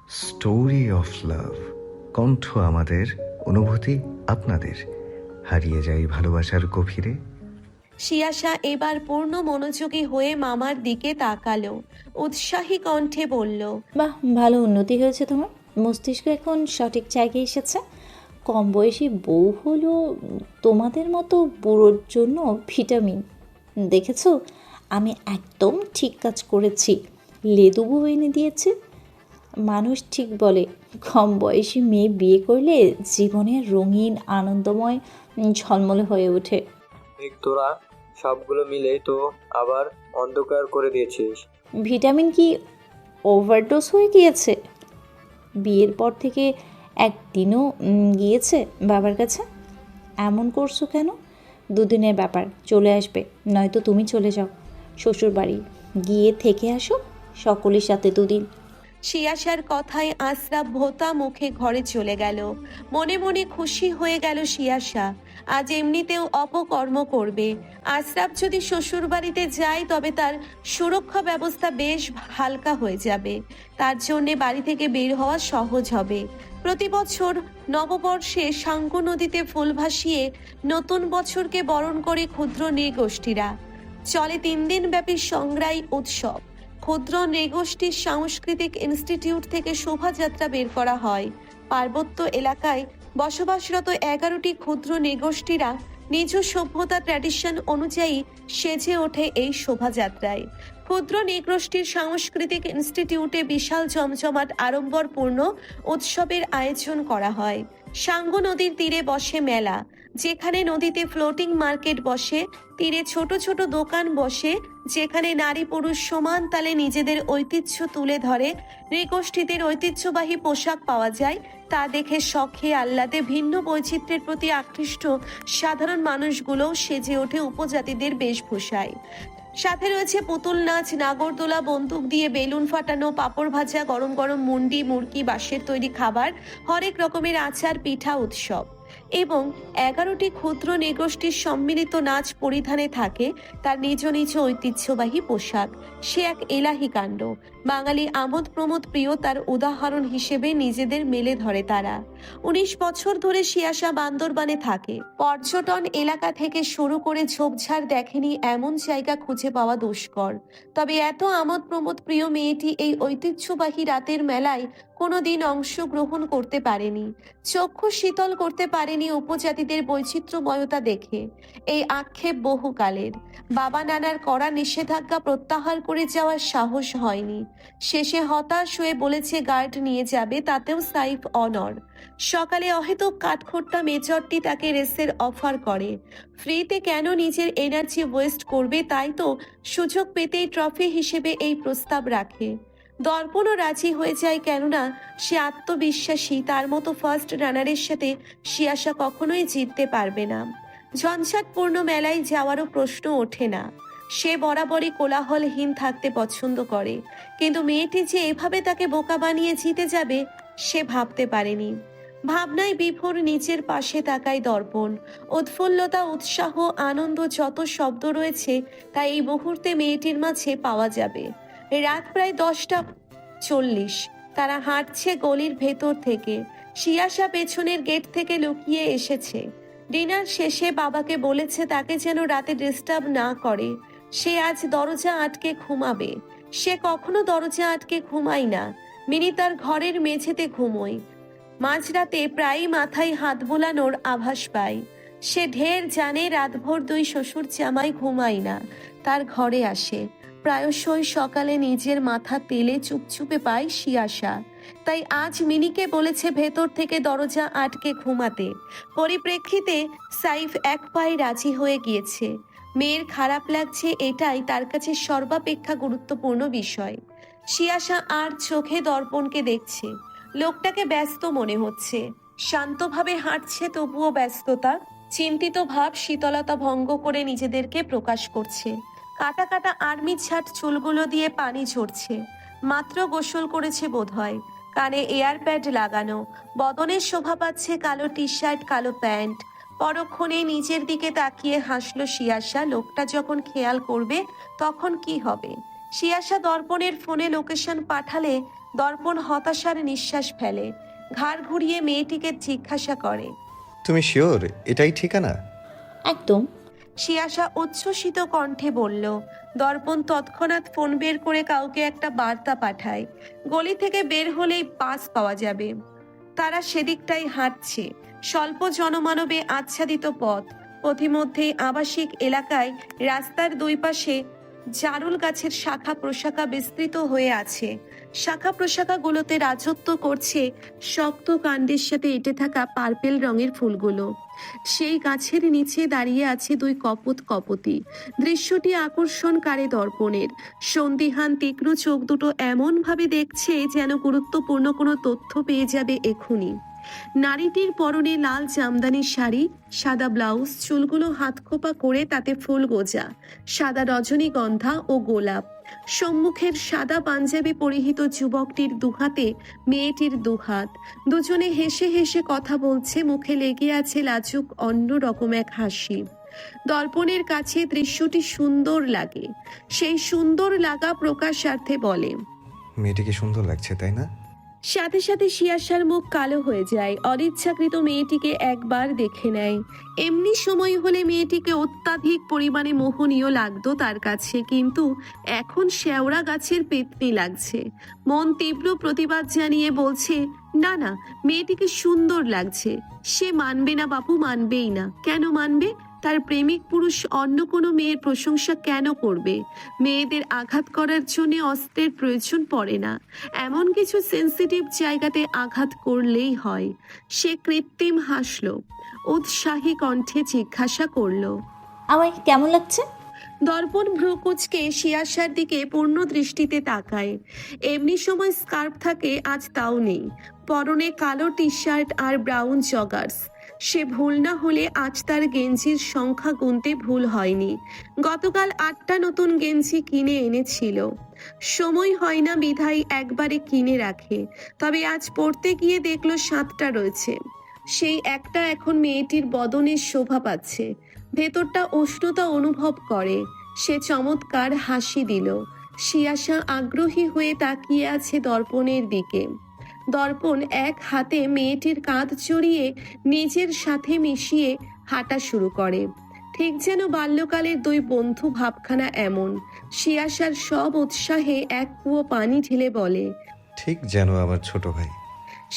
Story of love. কণ্ঠ আমাদের, অনুভূতি আপনাদের। হারিয়ে যাই ভালোবাসার গভীরে। শিয়াশা এবার পূর্ণ মনোযোগী হয়ে মামার দিকে তাকালো, উৎসাহী কণ্ঠে বলল, বাহ, ভালো উন্নতি হয়েছে তোমার। মস্তিষ্ক এখন সঠিক জায়গায় এসেছে। কম বয়সী বউ হলো তোমাদের মতো বুড়োর জন্য ভিটামিন। দেখেছো, আমি একদম ঠিক কাজ করেছি। লেদু বউ এনে দিয়েছে। মানুষ ঠিক বলে, কম বয়সী মেয়ে বিয়ে করলে জীবনের রঙিন আনন্দময় ঝলমলে হয়ে ওঠে। দেখ তোরা, সবগুলো মিলেই তো আবার অন্ধকার করে দিয়েছিস। ভিটামিন কি ওভারডোজ হয়ে গিয়েছে? বিয়ের পর থেকে একদিনও গিয়েছে বাবার কাছে? এমন করছো কেন? দুদিনের ব্যাপার, চলে আসবে। নয়তো তুমি চলে যাও শ্বশুর বাড়ি, গিয়ে থেকে আসো সকলের সাথে দুদিন। শিয়াশার কথায় আশরাফ ভোতা মুখে ঘরে চলে গেল। মনে মনে খুশি হয়ে গেল শিয়াশা। আজ এমনিতেও অপকর্ম করবে। আশরাফ যদি শ্বশুর বাড়িতে যায় তবে তার সুরক্ষা ব্যবস্থা বেশ হালকা হয়ে যাবে। তার জন্যে বাড়ি থেকে বের হওয়া সহজ হবে। প্রতি বছর নববর্ষে সাঙ্গু নদীতে ফুল ভাসিয়ে নতুন বছরকে বরণ করে ক্ষুদ্র নৃগোষ্ঠীরা। চলে 3 দিন ব্যাপী সংগ্রাই উৎসব। ক্ষুদ্র নৃগোষ্ঠীর সাংস্কৃতিক ইনস্টিটিউট থেকে শোভাযাত্রা বের করা হয়। পার্বত্য এলাকায় বসবাসরত 11টি ক্ষুদ্র নৃগোষ্ঠীরা নিজ সভ্যতা ট্র্যাডিশন অনুযায়ী সেজে ওঠে এই শোভাযাত্রায়। ক্ষুদ্র নৃগোষ্ঠীর সাংস্কৃতিক ইনস্টিটিউটে বিশাল জমজমাট আড়ম্বরপূর্ণ উৎসবের আয়োজন করা হয়। সাঙ্গু নদীর তীরে বসে মেলা, যেখানে নদীতে ফ্লোটিং মার্কেট বসে, তীরে ছোট ছোট দোকান বসে, যেখানে নারী পুরুষ সমান তালে নিজেদের ঐতিহ্য তুলে ধরে। নৃগোষ্ঠীদের ঐতিহ্যবাহী পোশাক পাওয়া যায়, তা দেখে শখে আহ্লাদে ভিন্ন বৈচিত্র্যের প্রতি আকৃষ্ট সাধারণ মানুষগুলোও সেজে ওঠে উপজাতিদের বেশভূষায়। সাথে রয়েছে পুতুল নাচ, নাগরদোলা, বন্দুক দিয়ে বেলুন ফাটানো, পাঁপড় ভাজা, গরম গরম মুন্ডি, মুরগি, বাঁশের তৈরি খাবার, হরেক রকমের আচার, পিঠা উৎসব। এবং 11টি ক্ষুদ্র নৃগোষ্ঠীর সম্মিলিত নাচ পরিধানে থাকে তার নিজ নিজ ঐতিহ্যবাহী পোশাক। সে এক এলাহি কাণ্ড। বাঙালি আমোদ প্রমোদ প্রিয় তার উদাহরণ হিসেবে নিজেদের মেলে ধরে তারা। 19 বছর ধরে শিয়াশা বান্দরবানে থাকে। পর্যটন এলাকা থেকে শুরু করে ঝোপঝাড় দেখেনি এমন জায়গা খুঁজে পাওয়া দুষ্কর। তবে এত আমোদ প্রমোদ প্রিয় মেয়েটি এই ঐতিহ্যবাহী রাতের মেলায় কোনোদিন অংশগ্রহণ করতে পারেনি। চক্ষু শীতল করতে পারেনি উপজাতিদের বৈচিত্র্যময়তা দেখে। এই আক্ষেপ বহুকালের। বাবা নানার কড়া নিষেধাজ্ঞা প্রত্যাহার করে যাওয়ার সাহস হয়নি। শেষে হতাশ হয়ে বলেছে গার্ড নিয়ে যাবে, তাতেও সাইফ অনর। সকালে অহেতুক কাঠখোট্টা মেজরটি তাকে রেসের অফার করে। ফ্রিতে কেন নিজের এনার্জি ওয়েস্ট করবে, তাই তো সুযোগ পেতেই ট্রফি হিসেবে এই প্রস্তাব রাখে। দর্পণও রাজি হয়ে যায়, কেননা সে আত্মবিশ্বাসী তার মতো ফার্স্ট রানারের সাথে শিয়াশা কখনোই জিততে পারবে না। ঝঞ্ঝাটপূর্ণ মেলায় যাওয়ারও প্রশ্ন ওঠে না। সে বরাবরই কোলাহলহীন থাকতে পছন্দ করে, কিন্তু মেয়েটি যে এভাবে তাকে বোকা বানিয়ে জিতে যাবে সে ভাবতে পারেনি। ভাবনায় বিভোর নিচের পাশে তাকায় দর্পণ। উৎফুল্লতা, উৎসাহ, আনন্দ যত শব্দ রয়েছে তা এই মুহূর্তে মেয়েটির মাঝে পাওয়া যাবে। রাত প্রায় 10:40। তারা হাঁটছে গলির ভেতর থেকে। শিয়াশা পেছনের গেট থেকে লুকিয়ে এসেছে। ডিনার শেষে বাবাকে বলেছে তাকে যেন রাতে ডিস্টার্ব না করে। সে আজ দরজা আটকে ঘুমাবে। সে কখনো দরজা আটকে ঘুমায় না। মিনি তার ঘরের মেঝেতে ঘুমোয়। মাঝরাতে প্রায়ই মাথায় হাত বোলানোর আভাস পায়। সে ঢের জানে রাতভর 2 শ্বশুর জামাই ঘুমায় না, তার ঘরে আসে। প্রায়শই সকালে নিজের মাথা তেলে চুপচুপে পায় শিয়াশা। তাই আজ মিনিকে বলেছে ভেতর থেকে দরজা আটকে ঘুমাতে। পরিপ্রেক্ষিতে সাইফ এক পায়ে রাজি হয়ে গিয়েছে। মেয়ের খারাপ লাগছে এটাই তার কাছে সর্বাপেক্ষা গুরুত্বপূর্ণ বিষয়। শিয়াশা আর চোখে দর্পণকে দেখছে। লোকটাকে ব্যস্ত মনে হচ্ছে। শান্তভাবে হাঁটছে, তবুও ব্যস্ততা। চিন্তিত ভাব শীতলতা ভঙ্গ করে নিজেদেরকে প্রকাশ করছে। কাটা কাটা আর্মি ছাট চুলগুলো দিয়ে পানি ঝরছে। মাত্র গোসল করেছে বোধহয়। কানে এয়ারপ্যাড লাগানো। বদনের শোভা পাচ্ছে কালো টি শার্ট, কালো প্যান্ট। পরক্ষণে নিজের দিকে তাকিয়ে হাসলো শিয়াশা। লোকটা যখন খেয়াল করবে তখন কি হবে? শিয়াশা দর্পণের ফোনে লোকেশন পাঠালে দর্পণ হতাশার নিঃশ্বাস ফেলে, ঘাড় ঘুরিয়ে মেয়েটিকে জিজ্ঞাসা করে। তুমি শিওর এটাই ঠিকানা? একদম। শিয়াশা উচ্ছ্বসিত কণ্ঠে বলল। দর্পণ তৎক্ষণাৎ ফোন বের করে কাউকে একটা বার্তা পাঠায়, গলি থেকে বের হলেই বাস পাওয়া যাবে। তারা সেদিকটাই হাঁটছে, স্বল্প জনমানবে আচ্ছাদিত পথ, পথিমধ্যেই আবাসিক এলাকায় রাস্তার দুই পাশে জারুল গাছের শাখা প্রশাখা বিস্তৃত হয়ে আছে। শাখা প্রশাখাগুলোতে রাজত্ব করছে শক্ত কাণ্ডের সাথে এঁটে থাকা পার্পেল রঙের ফুলগুলো। সেই গাছের নিচে দাঁড়িয়ে আছে দুই কপতি। দৃশ্যটি আকর্ষণ করে দর্পণের। সন্দিহান তীক্ষ্ণ চোখ দুটো এমন ভাবে দেখছে যেন গুরুত্বপূর্ণ কোনো তথ্য পেয়ে যাবে এখুনি। নারীটির পরনে লাল জামদানি শাড়ি, সাদা ব্লাউজ, চুলগুলো হাতখোপা করে তাতে ফুল গোজা, সাদা রজনীগন্ধা ও গোলাপ। সম্মুখের সাদা পাঞ্জাবি পরিহিত যুবকটির দুহাতে মেয়েটির দুহাত। দুজনে হেসে হেসে কথা বলছে, মুখে লেগে আছে লাজুক অন্য রকম এক হাসি। দর্পণের কাছে দৃশ্যটি সুন্দর লাগে। সেই সুন্দর লাগা প্রকাশার্থে বলে, মেয়েটিকে সুন্দর লাগছে তাই না? সাথে সাথে শিয়াশার মুখ কালো হয়ে যায়। অনিচ্ছাকৃত মেয়েটিকে একবার দেখে নেয়। এমনি সময় হলে মেয়েটিকে অত্যাধিক পরিমাণে মোহনীয় লাগতো তার কাছে, কিন্তু এখন শেওড়া গাছের পেতনি লাগছে। মন তীব্র প্রতিবাদ জানিয়ে বলছে, না না, মেয়েটিকে সুন্দর লাগছে। সে মানবে না বাপু, মানবেই না। কেন মানবে? তার প্রেমিক পুরুষ অন্য কোনো মেয়ের প্রশংসা কেন করবে? মেয়েদের আঘাত করার জন্য অস্ত্রের প্রয়োজন পড়ে না, এমন কিছু সেন্সিটিভ জায়গাতে আঘাত করলেই হয়। সে কৃত্রিম হাসল, উৎসাহী কণ্ঠে জিজ্ঞাসা করলো, আমায় কেমন লাগছে? দর্পণ ভ্রুকুচকে শিয়াশার দিকে পূর্ণ দৃষ্টিতে তাকায়। এমনি সময় স্কার্ফ থাকে, আজ তাও নেই। পরনে কালো টি শার্ট আর ব্রাউন জগার্স। সে ভুল না হলে আজ তার গেঞ্জির সংখ্যা গুনতে ভুল হয়নি। গতকাল 8টা নতুন গেঞ্জি কিনে এনেছিল। সময় হয় না বিধায় একবারে কিনে রাখে, তবে আজ পড়তে গিয়ে দেখলো 7টা রয়েছে। সেই একটা এখন মেয়েটির বদনে শোভা পাচ্ছে। ভেতরটা উষ্ণতা অনুভব করে। সে চমৎকার হাসি দিল। শিয়াশা আগ্রহী হয়ে তাকিয়ে আছে দর্পণের দিকে। দর্পণ এক হাতে মেয়েটির কাঁধ জড়িয়ে নিজের সাথে মিশিয়ে হাঁটা শুরু করে, ঠিক যেন বাল্যকালের দুই বন্ধু ভাবখানা এমন। শিয়াশার সব উৎসাহে এক কুয়ো পানি ঢেলে বলে, ঠিক যেন আমার ছোট ভাই।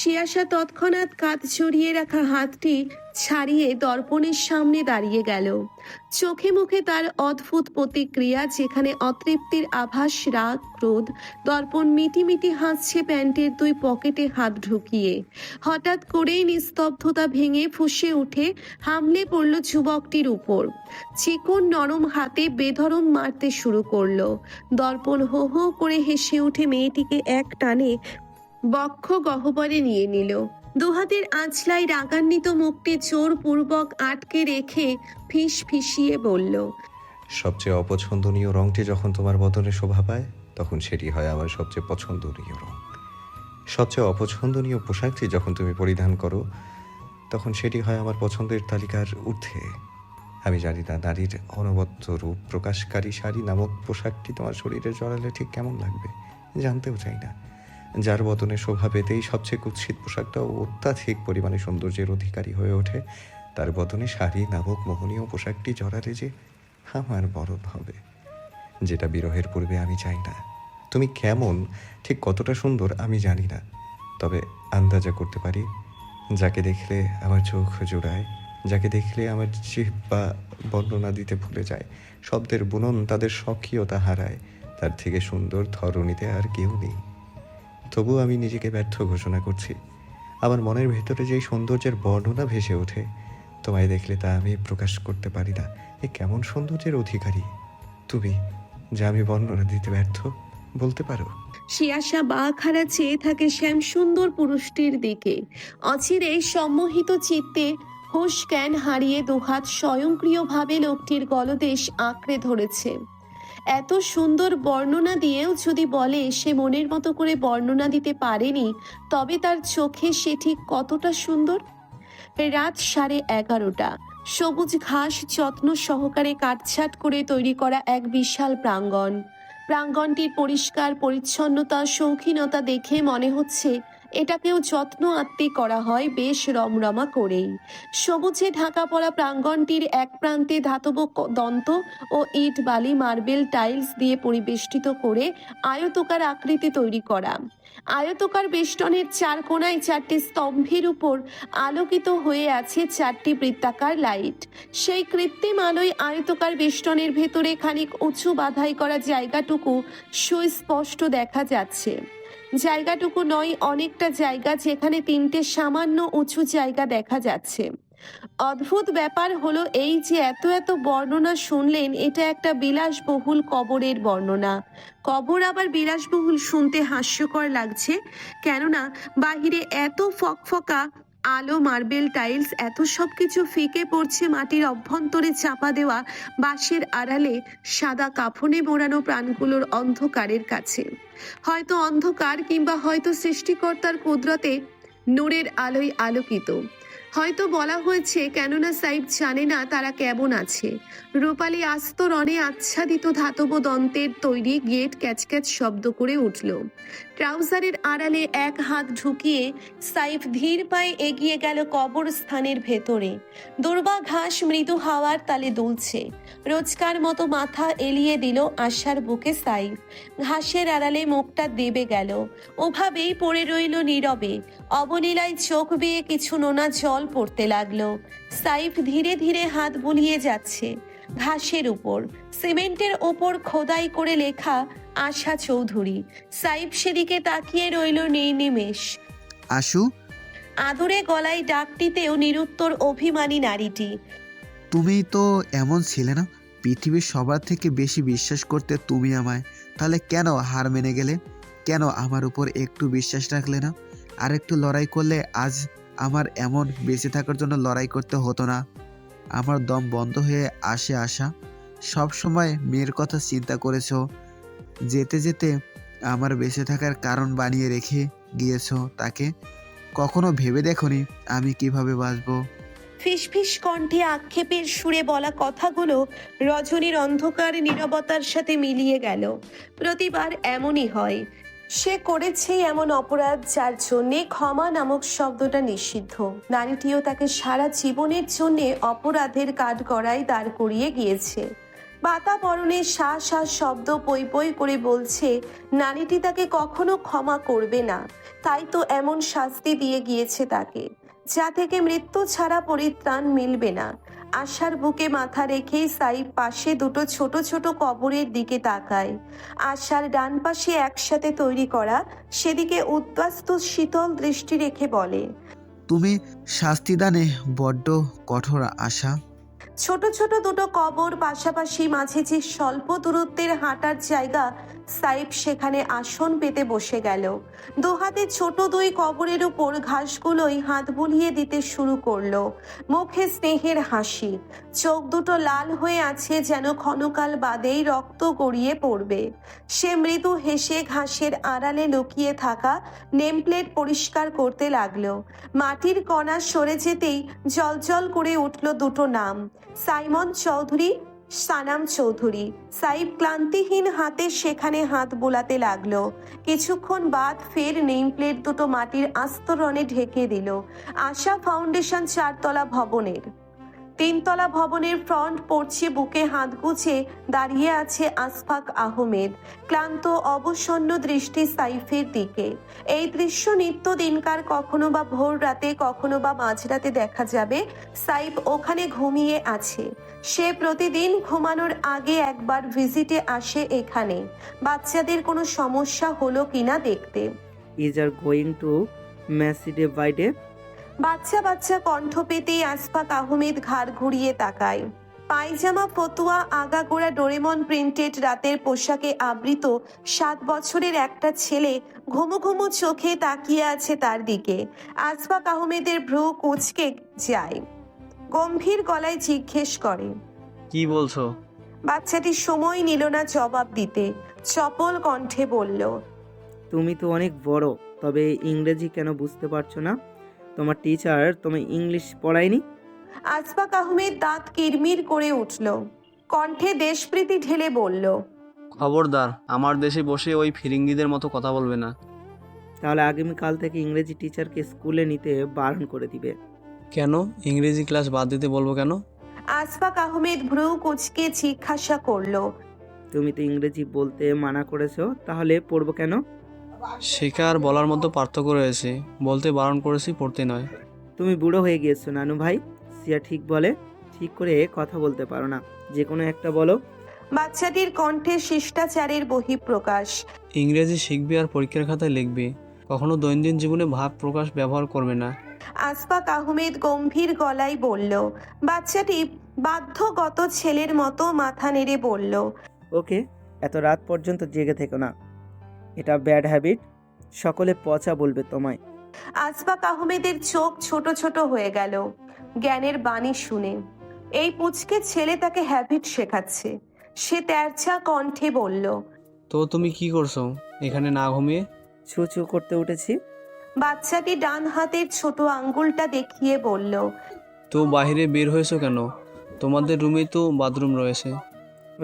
শিয়াশা তৎক্ষণাৎ কাঁধ জড়িয়ে রাখা হাতটি ছাড়িয়ে দর্পণের সামনে দাঁড়িয়ে গেল। চোখে মুখে তার অদ্ভুত প্রতিক্রিয়া, যেখানে অতৃপ্তির আভাস, রাগ, ক্রোধ। দর্পণ মিটিমিটি হাসছে প্যান্টের দুই পকেটে হাত ঢুকিয়ে। হঠাৎ করেই নিস্তব্ধতা ভেঙে ফুঁসে উঠে হামলে পড়ল যুবকটির উপর। চিকন নরম হাতে বেধরম মারতে শুরু করলো। দর্পণ হো হো করে হেসে উঠে মেয়েটিকে এক টানে বক্ষ গহ্বরে নিয়ে নিল। দুহাতের আঁচলায় রাগান্বিত মুখটি জোরপূর্বক আটকে রেখে ফিস ফিসিয়ে বলল, সবচেয়ে অপছন্দনীয় রংটি যখন তোমার বদনে শোভা পায়, তখন সেটি হয় আমার সবচেয়ে পছন্দনীয় রং। সবচেয়ে অপছন্দনীয় পোশাকটি যখন তুমি পরিধান করো, তখন সেটি হয় আমার পছন্দের তালিকার ঊর্ধ্বে। আমি জানি না নারীর অনবদ্য রূপ প্রকাশকারী শাড়ি নামক পোশাকটি তোমার শরীরে জড়ালে ঠিক কেমন লাগবে, জানতেও চাই না। যার বদনে শোভা পেতেই সবচেয়ে কুৎসিত পোশাকটাও অত্যাধিক পরিমাণে সৌন্দর্যের অধিকারী হয়ে ওঠে, তার বদনে শাড়ি নামক মোহনীয় পোশাকটি জড়ালে যে আমার বরণ হবে, যেটা বিরহের পূর্বে আমি চাই না। তুমি কেমন, ঠিক কতটা সুন্দর আমি জানি না, তবে আন্দাজা করতে পারি যাকে দেখলে আমার চোখ জোড়ায়, যাকে দেখলে আমার জিহ্বা বর্ণনা দিতে ভুলে যায়, শব্দের বুনন তাদের স্বকীয়তা হারায়, তার থেকে সুন্দর ধরণীতে আর কেউ নেই। তবু আমি নিজেকে ব্যর্থ ঘোষণা করছি। আমার মনের ভেতরে যেই সৌন্দর্যের বর্ণনা ভেসে ওঠে, তোমায় দেখলে তা আমি প্রকাশ করতে পারি না। এ কেমন সৌন্দর্যের অধিকারী তুমি, যা আমি বর্ণনা দিতে ব্যর্থ, বলতে পারো? শিয়াশা বাঁখারা চেয়ে থাকে শ্যামসুন্দর পুরুষটির দিকে। অচিরে সম্মোহিত চিত্তে হুঁশ জ্ঞান হারিয়ে দুহাত স্বয়ংক্রিয়ভাবে লোকটির গলদেশ আঁকড়ে ধরেছে। এত সুন্দর বর্ণনা দিয়েও যদি বলে সে মনের মতো করে বর্ণনা দিতে পারেনি, তবে তার চোখে সে ঠিক কতটা সুন্দর। রাত 11:30। সবুজ ঘাস যত্ন সহকারে কাটছাট করে তৈরি করা এক বিশাল প্রাঙ্গণ। প্রাঙ্গণটির পরিষ্কার পরিচ্ছন্নতা শৌখিনতা দেখে মনে হচ্ছে এটাকেও যত্ন আত্তে করা হয় বেশ রমরমা করেই। সবুজে ঢাকা পড়া প্রাঙ্গণটির এক প্রান্তে ধাতব দন্ত ও ইট বালি মার্বেল টাইলস দিয়ে পরিবেষ্টিত করে আয়তকার আকৃতি তৈরি করা। আয়তকার বেষ্টনের চার কোণায় চারটি স্তম্ভের উপর আলোকিত হয়ে আছে চারটি বৃত্তাকার লাইট। সেই কৃত্রিম আলোয় আয়তকার বেষ্টনের ভেতরে খানিক উঁচু বাধাই করা জায়গাটুকু সুস্পষ্ট দেখা যাচ্ছে। জায়গাটুকু নয়, অনেকটা জায়গা, যেখানে তিনটে সামান্য উঁচু জায়গা দেখা যাচ্ছে। অদ্ভুত ব্যাপার হলো এই যে এত এত বর্ণনা শুনলেন, এটা একটা বিলাসবহুল কবরের বর্ণনা। কবর আবার বিলাসবহুল শুনতে হাস্যকর লাগছে, কেননা বাহিরে এত ফকফকা আলো, মার্বেল টাইলস, এত সবকিছু ফিকে পড়ছে মাটির অভ্যন্তরে চাপা দেওয়া বাঁশের আড়ালে সাদা কাফনে মোড়ানো প্রাণগুলোর অন্ধকারের কাছে। হয়তো অন্ধকার, কিংবা হয়তো সৃষ্টিকর্তার কুদরতে নূরের আলোয় আলোকিত। হয়তো বলা হয়েছে কেননা সাইব জানে না তারা কেমন আছে। রূপালী আস্তরণে আচ্ছাদিত ধাতব দন্তের তৈরি গেট ক্যাচক্যাচ শব্দ করে উঠল। ট্রাউজারের আড়ালে এক হাত ঢুকিয়ে সাইফ ধীর পায়ে এগিয়ে গেল কবরস্থানের ভেতরে। দুর্বা ঘাস মৃদু হাওয়ার তালে দুলছে। রোজকার মতো মাথা এলিয়ে দিল আশার বুকে সাইফ। ঘাসের আড়ালে মুখটা দেবে গেল, ওভাবেই পড়ে রইল নীরবে। অবলীলায় চোখ বেয়ে কিছু নোনা জল পড়তে লাগলো। সাইফ ধীরে ধীরে হাত বুলিয়ে যাচ্ছে ঘাসের উপর। সিমেন্টের ওপর খোদাই করে লেখা আশা চৌধুরী। সাইফ সেদিকে তাকিয়ে রইল নির্নিমেষ। আশু, আদরে গলায় ডাকটিতেও নিরুত্তর অভিমানী নারীটি। তুমি তো এমন ছিলে না, পৃথিবীর সবার থেকে বেশি বিশ্বাস করতে তুমি আমায়, তাহলে কেন হার মেনে গেলে? কেন আমার উপর একটু বিশ্বাস রাখলে না? আর একটু লড়াই করলে আজ আমার এমন বেঁচে থাকার জন্য লড়াই করতে হতো না। আমার দম বন্ধ হয়ে আসে আশা। সব সময় মেয়ের কথা চিন্তা করেছো, যেতে যেতে আমার বেঁচে থাকার কারণ বানিয়ে রেখে গিয়েছো তাকে। কখনো ভেবে দেখোনি আমি কিভাবে বাঁচবো? ফিসফিস কণ্ঠে আক্ষেপের সুরে বলা কথাগুলো রজনীর অন্ধকার নীরবতার সাথে মিলিয়ে গেল। প্রতিবার এমনই হয়। সে করেছে এমন অপরাধ যার জন্যে ক্ষমা নামক শব্দটা নিষিদ্ধ। নারীটিও তাকে সারা জীবনের জন্যে অপরাধের কাঠগড়ায় দাঁড় করিয়ে গিয়েছে। বাতাবরণে শা শা শব্দ পই পই করে বলছে নারীটি তাকে কখনো ক্ষমা করবে না, তাই তো এমন শাস্তি দিয়ে গিয়েছে তাকে, যা থেকে মৃত্যু ছাড়া পরিত্রাণ মিলবে না। আশার বুকে মাথা রেখেই সাইব পাশে দুটো ছোট ছোট কবরের দিকে তাকায়। আশার ডান পাশে একসাথে তৈরি করা, সেদিকে উদ্বাস্তু শীতল দৃষ্টি রেখে বলে, তুমি শাস্তিদানে বড্ড কঠোর আশা। ছোট ছোট দুটো কবর পাশাপাশি, মাঝে যে স্বল্প দূরত্বের হাঁটার জায়গা, সাইব সেখানে আসন পেতে বসে গেল। দুহাতে ছোট দুই কবরের উপর ঘাসগুলোই হাত বুলিয়ে দিতে শুরু করলো। মুখে স্নেহের হাসি, চোখ দুটো লাল হয়ে আছে যেন ক্ষণকাল বাদেই রক্ত গড়িয়ে পড়বে। সে মৃদু হেসে ঘাসের আড়ালে লুকিয়ে থাকা নেমপ্লেট পরিষ্কার করতে লাগলো। মাটির কণা সরে যেতেই জলজল করে উঠল দুটো নাম, সাইমন চৌধুরী, সানাম চৌধুরী। সাইব ক্লান্তিহীন হাতে সেখানে হাত বোলাতে লাগলো। কিছুক্ষণ বাদ ফের নেম প্লেট দুটো মাটির আস্তরণে ঢেকে দিল। আশা ফাউন্ডেশন 4 তলা ভবনের। 3 তলা ভবনের ফ্রন্ট পড়ছে বুকে হাত গুছে দাঁড়িয়ে আছে আশফাক আহমেদ, ক্লান্ত অবসন্ন দৃষ্টি সাইফের দিকে। এই দৃশ্য নিত্যদিনকার, কখনো বা ভোর রাতে, কখনো বা মাঝরাতে দেখা যাবে। সাইফ ওখানে ঘুমিয়ে আছে। সে প্রতিদিন ঘুমানোর আগে একবার ভিজিটে আসে এখানে, বাচ্চাদের কোনো সমস্যা হলো কিনা দেখতে। Is are going to Masjid Baide? বাচ্চা বাচ্চা কণ্ঠ পেতেই আশফাক আহমেদ ঘাড় ঘুরিয়ে তাকায়। পায়জামা, ফতুয়া, আগাগোড়া ডোরেমন প্রিন্টেড রাতের পোশাকে আবৃত 7 বছরের একটা ছেলে ঘুমু ঘুমু চোখে তাকিয়ে আছে তার দিকে। আশফাক আহমেদের ভ্রু কুঁচকে যায়। গম্ভীর গলায় জিজ্ঞেস করে, কি বলছো? বাচ্চাটি সময় নিল না জবাব দিতে, চপল কণ্ঠে বলল, তুমি তো অনেক বড়, তবে ইংরেজি কেন বুঝতে পারছো না? তোমার টিচার তোমায় ইংলিশ পড়ায়নি? আশফাক আহমেদ দাঁত কিরমির করে উঠল, কণ্ঠে দেশপ্রীতি ঢেলে বলল, খবরদার, আমার দেশে বসে ওই ফিরিঙ্গিদের মতো কথা বলবে না। তাহলে আগামীকাল থেকে ইংরেজি টিচারকে স্কুলে নিতে বারণ করে দিবে। কেন? ইংরেজি ক্লাস বাদ দিতে বলবো কেন? আসফাক আহমেদ ভ্রু কুচকে জিজ্ঞাসা করলো। তুমি তো ইংরেজি বলতে মানা করেছো, তাহলে পড়বো কেন? শেখা আর বলার মতো পার্থক্য রয়েছে। বলতে বারণ করেছি, পড়তে নয়। তুমি বুড়ো হয়ে গিয়েছো নানু ভাই। সিয়া ঠিক বলে, ঠিক করে কথা বলতে পারো না, যে কোনো একটা বলো। বাচ্চাটির কণ্ঠে শিষ্টাচারের বহিঃপ্রকাশ। ইংরেজি শিখবি আর পরীক্ষার খাতায় লিখবি, কখনো দৈনন্দিন জীবনে ভাব প্রকাশ ব্যবহার করবে না। আসফাক আহমেদ গম্ভীর গলায় বলল। বাচ্চাটি বাধ্যগত ছেলের মতো মাথা নেড়ে বলল। ওকে, এত রাত পর্যন্ত জেগে থেকো না, এটা ব্যাড হ্যাবিট। সকলে পচা বলবে তোমায়। আসফাক আহমেদের চোখ ছোট ছোট হয়ে গেল জ্ঞানের বাণী শুনে। এই পুচকে ছেলে তাকে হ্যাবিট শেখাচ্ছে। সে তেরছা কণ্ঠে বলল। তো তুমি কি করছো এখানে না ঘুমিয়ে? ছু ছু করতে উঠেছি। বাচ্চাটি ডান হাতের ছোট আঙ্গুলটা দেখিয়ে বলল। তো বাইরে বের হয়েছো কেন? তোমাদের রুমেই তো বাথরুম রয়েছে।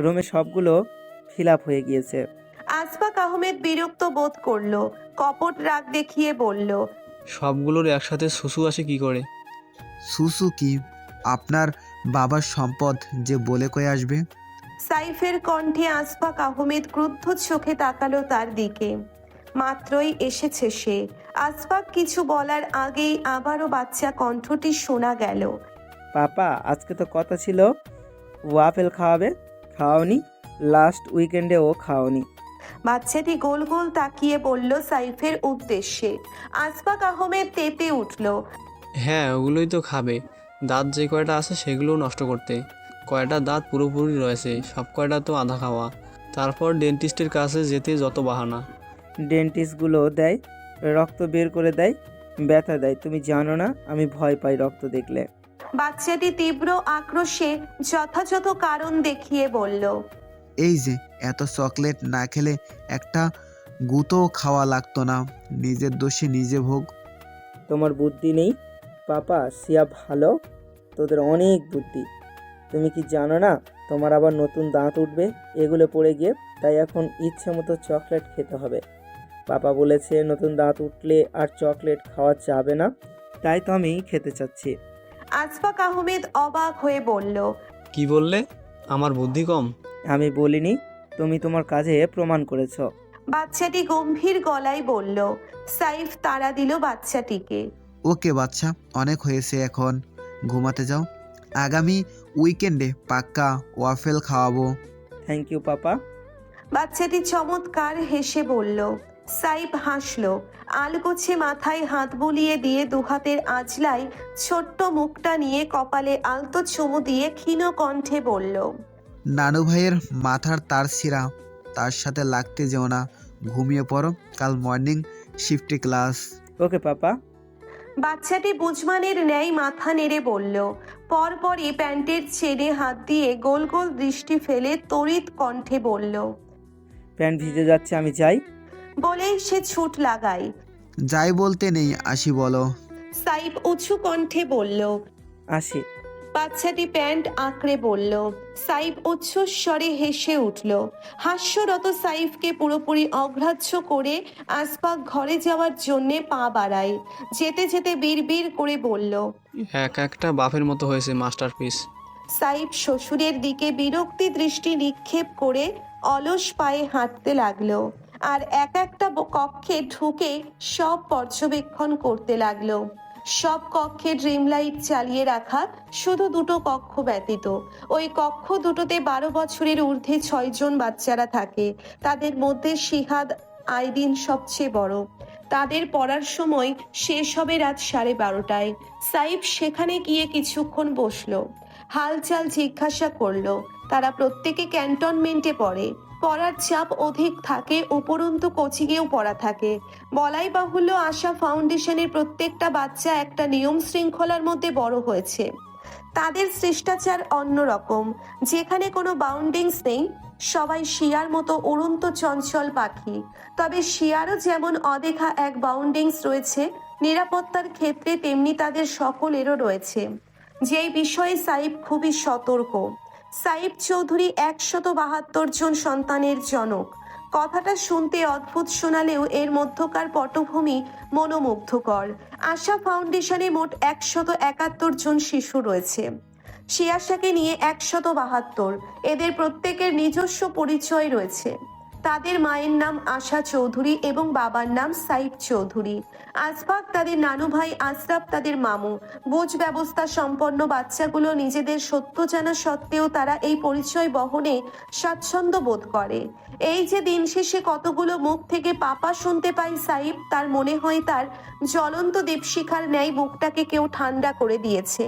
রুমে সবগুলো ফিল আপ হয়ে গিয়েছে। আসফাক আহমেদ বিরক্ত বোধ করলো, কপট রাগ দেখিয়ে বলল। সবগুলোর একসাথে সুসু আসে কি করে? সুসু কি আপনার বাবার সম্পদ যে বলে কয়ে আসবে? সাইফের কণ্ঠে আসফাক আহমেদ ক্রুদ্ধ চোখে তাকালো তার দিকে। মাত্রই এসেছে সে। আসফাক কিছু বলার আগেই আবারও বাচ্চা কণ্ঠটি শোনা গেল। পাপা, আজকে তো কথা ছিল ওয়াফেল খাওয়াবে, খাওয়াওনি। লাস্ট উইকেন্ডেও খাওয়াওনি। বাচ্চাটি গোল গোল তাকিয়ে বলল সাইফের উদ্দেশ্যে। আসফাক আহমেদ তেতে উঠল। হ্যাঁ, ওগুলোই তো খাবে। দাঁত যে কয়টা আছে সেগুলো নষ্ট করতে। কয়টা দাঁত পুরোপুরি রয়েছে, সব কয়টা তো আধা খাওয়া। তারপর ডেন্টিস্টের কাছে যেতে যত বাহানা। ডেন্টিস্টগুলো দেয়, রক্ত বের করে দেয়, ব্যথা দেয়। তুমি জানো না আমি ভয় পাই রক্ত দেখলে। বাচ্চাটি তীব্র আক্রোশে যথাযথ কারণ দেখিয়ে বলল। এই যে এত চকলেট না খেলে একটা গুঁতো খাওয়া লাগতো না। নিজের দোষে নিজে ভোগ। তোমার বুদ্ধি নেই পাপা, সিয়া ভালো, তোদের অনেক বুদ্ধি। তুমি কি জানো না তোমার আবার নতুন দাঁত উঠবে এগুলো পড়ে গিয়ে, তাই এখন ইচ্ছে মতো চকলেট খেতে হবে। পাপা বলেছে নতুন দাঁত উঠলে আর চকলেট খাওয়া যাবে না, তাই তো আমি খেতে চাচ্ছি। আসফাক আহমেদ অবাক হয়ে বলল। কি বললে? আমার বুদ্ধি কম? আমি বলিনি, তুমি তোমার কাজে প্রমাণ করেছো। বাচ্চাটি গম্ভীর গলায় বলল। সাইফ তাড়া দিল বাচ্চাটিকে। ওকে বাচ্চা, অনেক হয়েছে, এখন ঘুমাতে যাও। আগামী উইকেন্ডে পাক্কা ওয়াফেল খাওয়াবো। থ্যাংক ইউ পাপা। বাচ্চাটি চমৎকার হেসে বলল। সাইফ হাসলো। আলগোছে মাথায় হাত বুলিয়ে দিয়ে দুহাতের আজলায় ছোট্ট মুখটা নিয়ে কপালে আলতো চুমু দিয়ে ক্ষীণ কণ্ঠে বলল। নানু ভাইয়ের মাথার তার ছিঁড়া, তার সাথে লাগতে যেও না। ঘুমিয়ে পড়ো, কাল মর্নিং শিফটে ক্লাস। ওকে পাপা। বাচ্চাটি বুঝমানের ন্যায় মাথা নেড়ে বলল। পরপরই প্যান্টের ছেড়ে হাত দিয়ে গোল গোল দৃষ্টি ফেলে তড়িৎ কণ্ঠে বলল। প্যান্ট ভিজে যাচ্ছে, আমি যাই। বলেই সে ছুট লাগায়। যাই বলতে নেই, আসি বলো। সাইফ উঁচু কণ্ঠে বলল। আসি। বাচ্চাটি প্যান্ট আঁকড়ে বলল। সাইফ উচ্চস্বরে হেসে উঠল। হাস্যরত সাইফকে পুরোপুরি অগ্রাহ্য করে আসফাক ঘরে যাওয়ার জন্যে পা বাড়ায়। যেতে যেতে বিড়বিড় করে বলল। এক একটা বাপের মতো হয়েছে মাস্টারপিস। সাইফ শ্বশুরের দিকে বিরক্তি দৃষ্টি নিক্ষেপ করে অলস পায়ে হাঁটতে লাগলো আর এক একটা কক্ষে ঢুকে সব পর্যবেক্ষণ করতে লাগলো। সব কক্ষে ড্রিম লাইট চালিয়ে রাখা, শুধু দুটো কক্ষ ব্যতীত। ওই কক্ষ দুটোতে 12 বছরের ঊর্ধ্বে 6 জন বাচ্চারা থাকে। তাদের মধ্যে শিহাদ আইদিন সবচেয়ে বড়। তাদের পড়ার সময় শেষ হবে রাত 12:30টায়। সাইফ সেখানে গিয়ে কিছুক্ষণ বসলো, হালচাল জিজ্ঞাসা করলো। তারা প্রত্যেকে ক্যান্টনমেন্টে পড়ে। পড়ার চাপ অধিক থাকে, উপরন্তু কোচিংয়েও পড়া থাকে। বলাই বাহুল্য আশা ফাউন্ডেশনের প্রত্যেকটা বাচ্চা একটা নিয়ম শৃঙ্খলার মধ্যে বড় হয়েছে। তাদের শিষ্টাচার অন্যরকম, যেখানে কোনো বাউন্ডিংস নেই। সবাই শিয়ার মতো উড়ন্ত চঞ্চল পাখি। তবে শিয়ারও যেমন অদেখা এক বাউন্ডিংস রয়েছে নিরাপত্তার ক্ষেত্রে, তেমনি তাদের সকলেরও রয়েছে। যেই বিষয়ে সাইফ খুবই সতর্ক। সাইব চৌধুরী 172 জন সন্তানের জনক। কথাটা শুনতে অদ্ভুত শোনালেও এর মধ্যকার পটভূমি মনোমুগ্ধকর। আশা ফাউন্ডেশনে মোট 171 জন শিশু রয়েছে। শিয়াশাকে নিয়ে 172। এদের প্রত্যেকের নিজস্ব পরিচয় রয়েছে। তাদের মায়ের নাম আশা চৌধুরী এবং বাবার নাম সাইব চৌধুরী। আসফাক তাদের নানু ভাই, আশরাফ তাদের মামু। বোঝ ব্যবস্থা সম্পন্ন বাচ্চাগুলো নিজেদের সত্য জানা সত্ত্বেও তারা এই পরিচয় বহনে স্বাচ্ছন্দ্য বোধ করে। এই যে দিন শেষে কতগুলো মুখ থেকে পাপা শুনতে পাই সাইব, তার মনে হয় তার জ্বলন্ত দীপশিখার ন্যায় বুকটাকে কেউ ঠান্ডা করে দিয়েছে।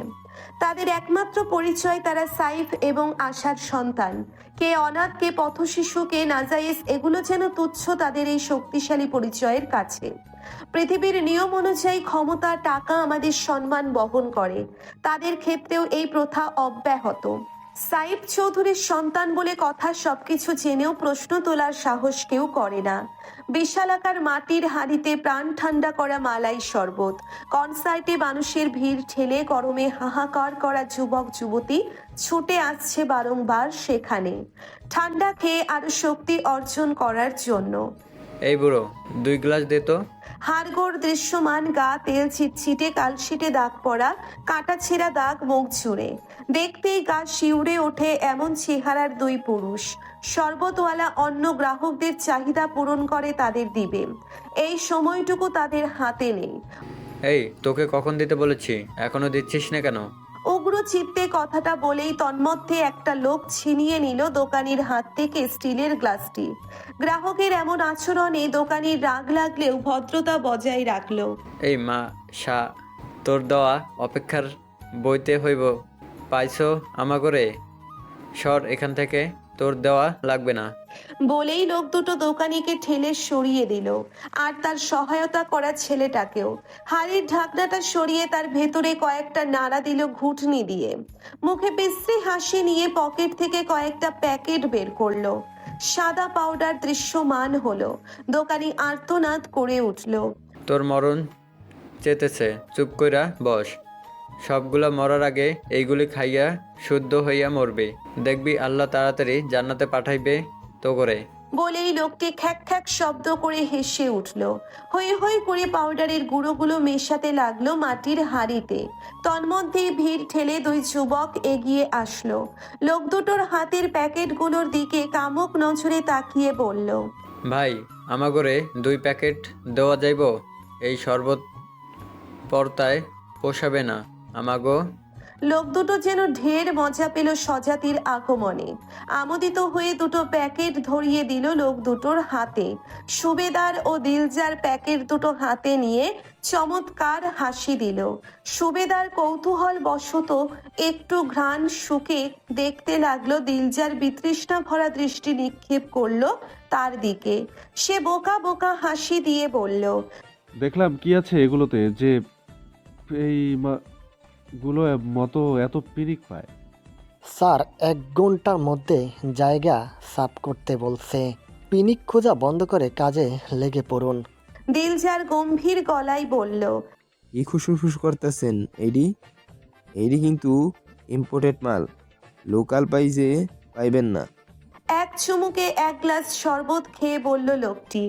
তাদের একমাত্র পরিচয় তারা সাইফ এবং আশার সন্তান। কে অনাথ, কে পথশিশু, কে নাজায়েজ, এগুলো যেন তুচ্ছ তাদের এই শক্তিশালী পরিচয়ের কাছে। পৃথিবীর নিয়ম অনুযায়ী ক্ষমতা, টাকা আমাদের সম্মান বহন করে। তাদের ক্ষেত্রেও এই প্রথা অব্যাহত। সাইব চৌধুরীর সন্তান বলে কথা, সবকিছু জেনেও প্রশ্ন তোলার সাহস কেউ করে না। বিশালাকার মাটির হাঁড়িতে প্রাণ ঠান্ডা করা মালাই শরবত, কনসার্টে মানুষের ভিড় ঠেলে গরমে হাহাকার করা যুবক যুবতী ছুটে আসছে বারংবার সেখানে, ঠান্ডা খেয়ে আরো শক্তি অর্জন করার জন্য। এই বুড়ো 2 গ্লাস দে তো। হাড়গোড় দৃশ্যমান, গা তেল ছিটছিটে, কালশিটে দাগ পড়া, কাটা ছেঁড়া দাগ মুখ জুড়ে। দেখতেই গা শিউরে ওঠে এমন চেহারার 2 পুরুষ। শরবতওয়ালা অন্য গ্রাহকদের চাহিদা পূরণ করে তাদের দিবে, এই সময়টুকু তাদের হাতে নেই। এই তোকে কখন দিতে বলেছি, এখনো দিচ্ছিস না কেন? উগ্র চিত্তে কথাটা বলেই তন্মধ্যে একটা লোক ছিনিয়ে নিল দোকানির হাত থেকে স্টিলের গ্লাসটি। গ্রাহকের এমন আচরণে দোকানির রাগ লাগলেও ভদ্রতা বজায় রাখলো। এই মা শা, তোর দেওয়া অপেক্ষার বইতে হইব, পাইছো আমাগরে? সর এখান থেকে, তোর দেওয়া লাগবে না। বলেই লোক দুটো দোকানিকে ঠেলে সরিয়ে দিল, আর তার সহায়তা করা ছেলেটাকেও। হাড়ির ঢাকনাটা সরিয়ে তার ভেতরে কয়েকটা নাড়া দিল ঘুটনি দিয়ে। মুখে বিশ্রী হাসি নিয়ে পকেট থেকে কয়েকটা প্যাকেট বের করলো। সাদা পাউডার দৃশ্যমান হলো। দোকানি আর্তনাদ করে উঠল। তোর মরণ চেতেছে, চুপ কইরা বস। সবগুলা মরার আগে এইগুলি খাইয়া শুদ্ধ হইয়া মরবে, দেখবি আল্লাহ তাড়াতাড়ি জান্নাতে পাঠাইবে তো করে। বলেই লোকটি খ্যাক খ্যাক শব্দ করে হেসে উঠল। হই হই করে পাউডারের গুঁড়োগুলো মেশাতে লাগলো মাটির হাঁড়িতে। তন্মধ্যেই ভিড় ঠেলে 2 যুবক এগিয়ে আসলো। লোক দুটোর হাতের প্যাকেটগুলোর দিকে কামুক নজরে তাকিয়ে বলল, ভাই আমাগরে 2 প্যাকেট দেওয়া যাইব? এই শরবত পর্তায় পোষাবে না আমাগো। লোক দুটো যেন ঢের মজা পেল স্বজাতির আগমনে। আমোদিত হয়ে 2টো প্যাকেট ধরিয়ে দিল লোক দুটোর হাতে। সুবেদার ও দিলজার প্যাকেট দুটো হাতে নিয়ে চমৎকার হাসি দিল। সুবেদার কৌতূহল বশত একটু ঘ্রাণ শুকে দেখতে লাগলো। দিলজার বিতৃষ্ণা ভরা দৃষ্টি নিক্ষেপ করলো তার দিকে। সে বোকা বোকা হাসি দিয়ে বলল, দেখলাম কি আছে এগুলোতে যে এই গুলো মতো এত পিরিক পায়। স্যার 1 ঘন্টার মধ্যে জায়গা সাফ করতে বলছে, পিনিক খোঁজা বন্ধ করে কাজে লেগে পড়ুন। দিলজার গম্ভীর গলায় বলল, কি খুশুফুস করতেছেন? এইডি কিন্তু ইম্পোর্টেড মাল, লোকাল পাইজে পাইবেন না। এক চুমুকে 1 গ্লাস শরবত খেয়ে বলল লোকটি।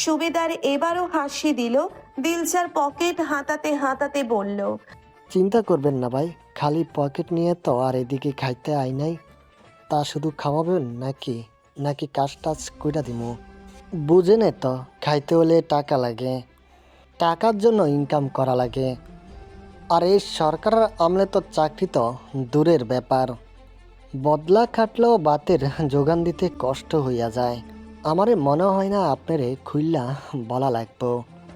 সুবেদার এবারও হাসি দিল। দিলজার পকেট হাতাতে হাতাতে বলল, চিন্তা করবেন না ভাই, খালি পকেট নিয়ে তো আর এদিকে খাইতে আই নাই। তা শুধু খাওয়াবেন নাকি কাজ টাজ কইরা দিমু? বুঝেনে তো, খাইতে হলে টাকা লাগে, টাকার জন্য ইনকাম করা লাগে। আর এই সরকারের আমলে তো চাকরি তো দূরের ব্যাপার, বদলা খাটলেও বাতের যোগান দিতে কষ্ট হইয়া যায়। আমারে মনে হয় না আপনারে খুইল্লা বলা লাগবো,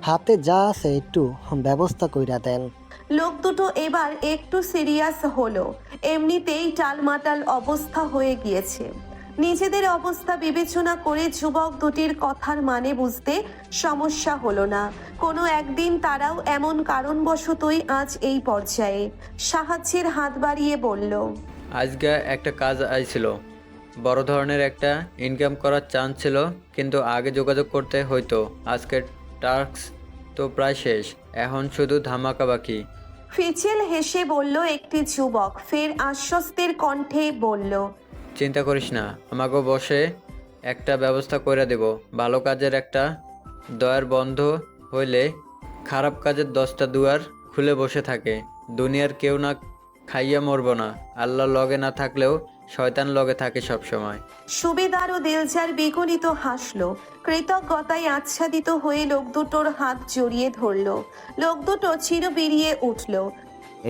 হাতে যা আছে একটু ব্যবস্থা কইরা দেন। লোক দুটো এবার একটু সিরিয়াস হলো। এমনিতেই টালমাটাল অবস্থা হয়ে গিয়েছে। নিজেদের অবস্থা বিবেচনা করে যুবক দুটির কথার মানে বুঝতে সমস্যা হলো না। কোনো একদিন তারাও এমন কারণবশতই আজ এই পর্যায়ে। সাহায্যের হাত বাড়িয়ে বলল, আজকে একটা কাজ আইছিল, বড় ধরনের একটা ইনকাম করার চান্স ছিল, কিন্তু আগে যোগাযোগ করতে হইতো। আজকের টাস্ক তো প্রায় শেষ, এখন শুধু ধামাকা বাকি। ফিচেল হেসে বলল একটি যুবক, ফের আশ্বস্তের কণ্ঠে বলল, চিন্তা করিস না, আমাকে বসে একটা ব্যবস্থা করে দেব। ভালো কাজের একটা দয়ার বন্ধ হইলে খারাপ কাজের 10টা দুয়ার খুলে বসে থাকে। দুনিয়ার কেউ না খাইয়া মরব না, আল্লাহ লগে না থাকলেও শয়তান লগে থাকে সব সময়। সুবেদার ও দিলজার বিগলিত হাসল। কৃতজ্ঞতায় আচ্ছাদিত হয়ে লোক দুটোর হাত জড়িয়ে ধরল। লোক দুটো চির বেরিয়ে উঠল।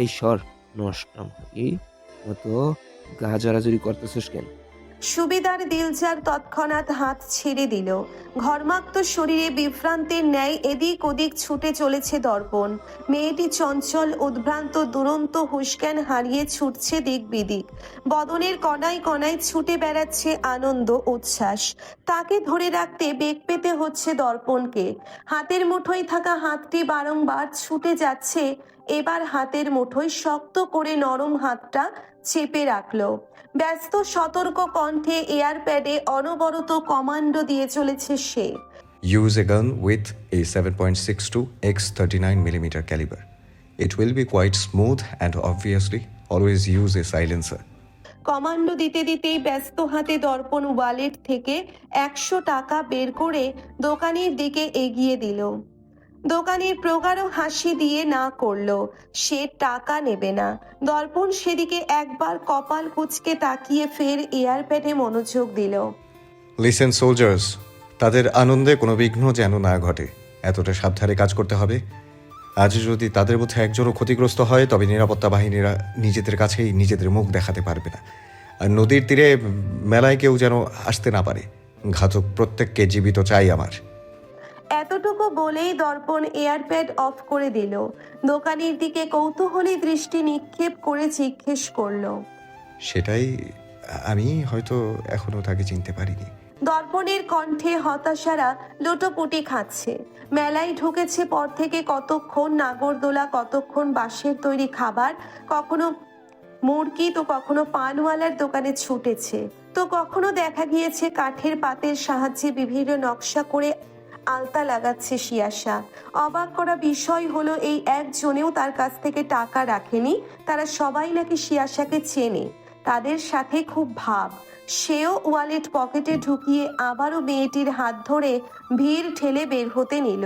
এই সর নষ্টাম, এই মতো গা জড়াজড়ি করতেছিস কেন? সুবেদার দিলজার তৎক্ষণাৎ হাত ছেড়ে দিল। ঘর্মাক্ত শরীরে বিভ্রান্তের ন্যায় এদিক ওদিক ছুটে চলেছে দর্পণ। মেয়েটি চঞ্চল, উদ্ভ্রান্ত, দুরন্ত হুঁশজ্ঞান হারিয়ে ছুটছে দিক বিদিক। বদনের কণায় কণায় ছুটে বেড়াচ্ছে আনন্দ, উচ্ছ্বাস। তাকে ধরে রাখতে বেগ পেতে হচ্ছে দর্পণকে। হাতের মুঠোয় থাকা হাতটি বারংবার ছুটে যাচ্ছে। এবার হাতের মুঠোয় শক্ত করে নরম হাতটা চেপে রাখলো। ব্যস্ত সতর্ক কণ্ঠে এয়ারপ্যাডে অনবরত কমান্ডো দিয়ে চলেছে সে। Use a gun with a 7.62 x 39mm caliber. It will be quite smooth and obviously always use a silencer. Commando দিতে দিতেই ব্যস্ত হাতে দর্পণ ওয়ালেট থেকে 100 টাকা বের করে দোকানের দিকে এগিয়ে দিল। দোকানের প্রগাঢ় হাসি দিয়ে না করলো, সে টাকা নেবে না। দর্পণ সেদিকে একবার কপাল কুঁচকে তাকিয়ে ফের এয়ারপ্যাডে মনোযোগ দিল। লিসেন সোলজার্স, তাদের আনন্দে কোনো বিঘ্ন যেন না ঘটে, এতটা সাবধানে কাজ করতে হবে। আজ যদি তাদের মধ্যে একজনও ক্ষতিগ্রস্ত হয় তবে নিরাপত্তা বাহিনীরা নিজেদের কাছেই নিজেদের মুখ দেখাতে পারবে না। আর নদীর তীরে মেলায় কেউ যেন আসতে না পারে। ঘাতক প্রত্যেককে জীবিত চাই আমার। এতটুকু বলেই দর্পণ এয়ারপ্যাড অফ করে দিল। দোকানের দিকে কৌতূহলী দৃষ্টি নিক্ষেপ করে জিজ্ঞেস করলো, সেটাই, আমি হয়তো এখনো তাকে চিনতে পারিনি। দর্পণের কণ্ঠে হতাশারা লোটোপুটি খাচ্ছে। মেলায় ঢুকেছে পর থেকে কতক্ষণ নাগরদোলা, কতক্ষণ বাঁশের তৈরি খাবার, কখনো মুরগি তো কখনো পানওয়ালার দোকানে ছুটেছে, তো কখনো দেখা গিয়েছে কাঠের পাতের সাহায্যে বিভিন্ন নকশা করে আলতা লাগাচ্ছে শিয়াশা। অবাক করা বিষয় হলো এই একজনেও তার কাছ থেকে টাকা রাখেনি। তারা সবাই নাকি শিয়াশাকে চেনে, তাদের সাথে খুব ভাব। সেও ওয়ালেট পকেটে ঢুকিয়ে আবারও মেয়েটির হাত ধরে ভিড় ঠেলে বের হতে নিল।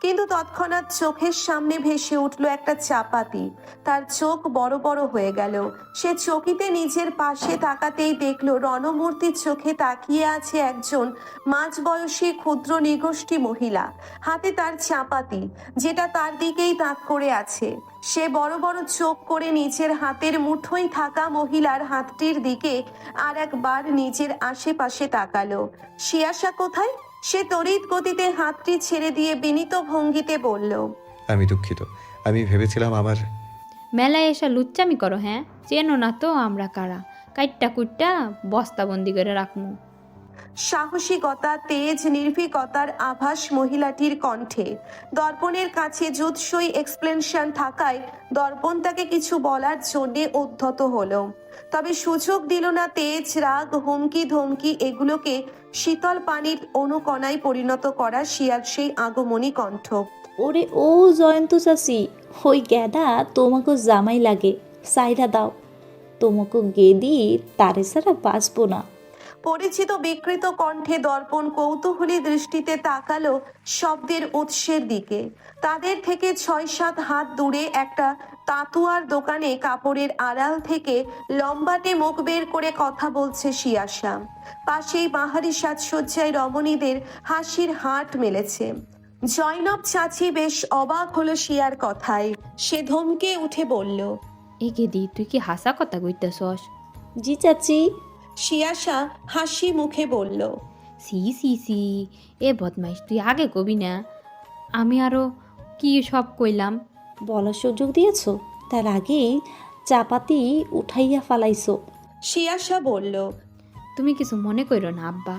কিন্তু তৎক্ষণাৎ চোখের সামনে ভেসে উঠল একটা চাপাতি। তার চোখ বড় বড় হয়ে গেল। সে চকিতে নিজের পাশে তাকাতেই দেখল রণমূর্তির চোখে তাকিয়ে আছে একজন মাঝবয়সী ক্ষুদ্র নিগোষ্ঠী মহিলা। হাতে তার চাপাতি, যেটা তার দিকেই তাক করে আছে। সে বড় বড় চোখ করে নিজের হাতের মুঠোয় থাকা মহিলার হাতটির দিকে আর একবার নিজের আশেপাশে তাকালো। শিয়াশা কোথায়? সে তড়িৎ গতিতে হাতটি ছেড়ে দিয়ে বিনীত ভঙ্গিতে বলল, আমি দুঃখিত, আমি ভেবেছিলাম আমার। মেলায় এসে লুচ্চামি করো, হ্যাঁ? চেনো না তো আমরা কারা? কাইট্টা কুইট্টা বস্তাবন্দি করে রাখমু। সাহসিকতা, তেজ, নির্ভীকতার আভাস মহিলাটির কণ্ঠে। দর্পণের কাছে জুৎসই এক্সপ্লেনেশন থাকায় দর্পণ তাকে কিছু বলার জন্য উদ্ধত হলো, তবে সুযোগ দিল না। তেজ, রাগ, হুমকি ধমকি এগুলোকে শীতল পানির অনুকণায় পরিণত করা শিয়ার সেই আগমনী কণ্ঠ। ওরে ও জয়ন্ত চাচি, ওই গ্যাদা তোমাকে জামাই লাগে, সাইরা দাও। তোমাকে গেদি তারে ছাড়া বাঁচবো না। পরিচিত বিকৃত কণ্ঠে দর্পণ কৌতূহলী দৃষ্টিতে তাকালো শব্দের উৎসের দিকে। তাদের থেকে 6-7 হাত দূরে একটা তাতুয়ার দোকানে কাপড়ের আড়াল থেকে লম্বাটে মুখ বের করে কথা বলছে শিয়াশা। পাশেই বাহারি সাজসজ্জায় রমণীদের হাসির হাট মেলেছে। জয়নব চাচি বেশ অবাক হলো শিয়ার কথায়। সে ধমকে উঠে বলল, এ গেদি, তুই কি হাসা কথা কইতেছস? জি চাচি। শিয়াশা হাসি মুখে বলল, সি সি সি, এ বদমাইশ, তুই আগে কবি না? আমি আরো কি সব কইলাম। বলার সুযোগ দিয়েছো, তার আগেই চাপাতি উঠাইয়া ফালাইছো। শিয়াশা বলল, তুমি কিছু মনে করো না আব্বা,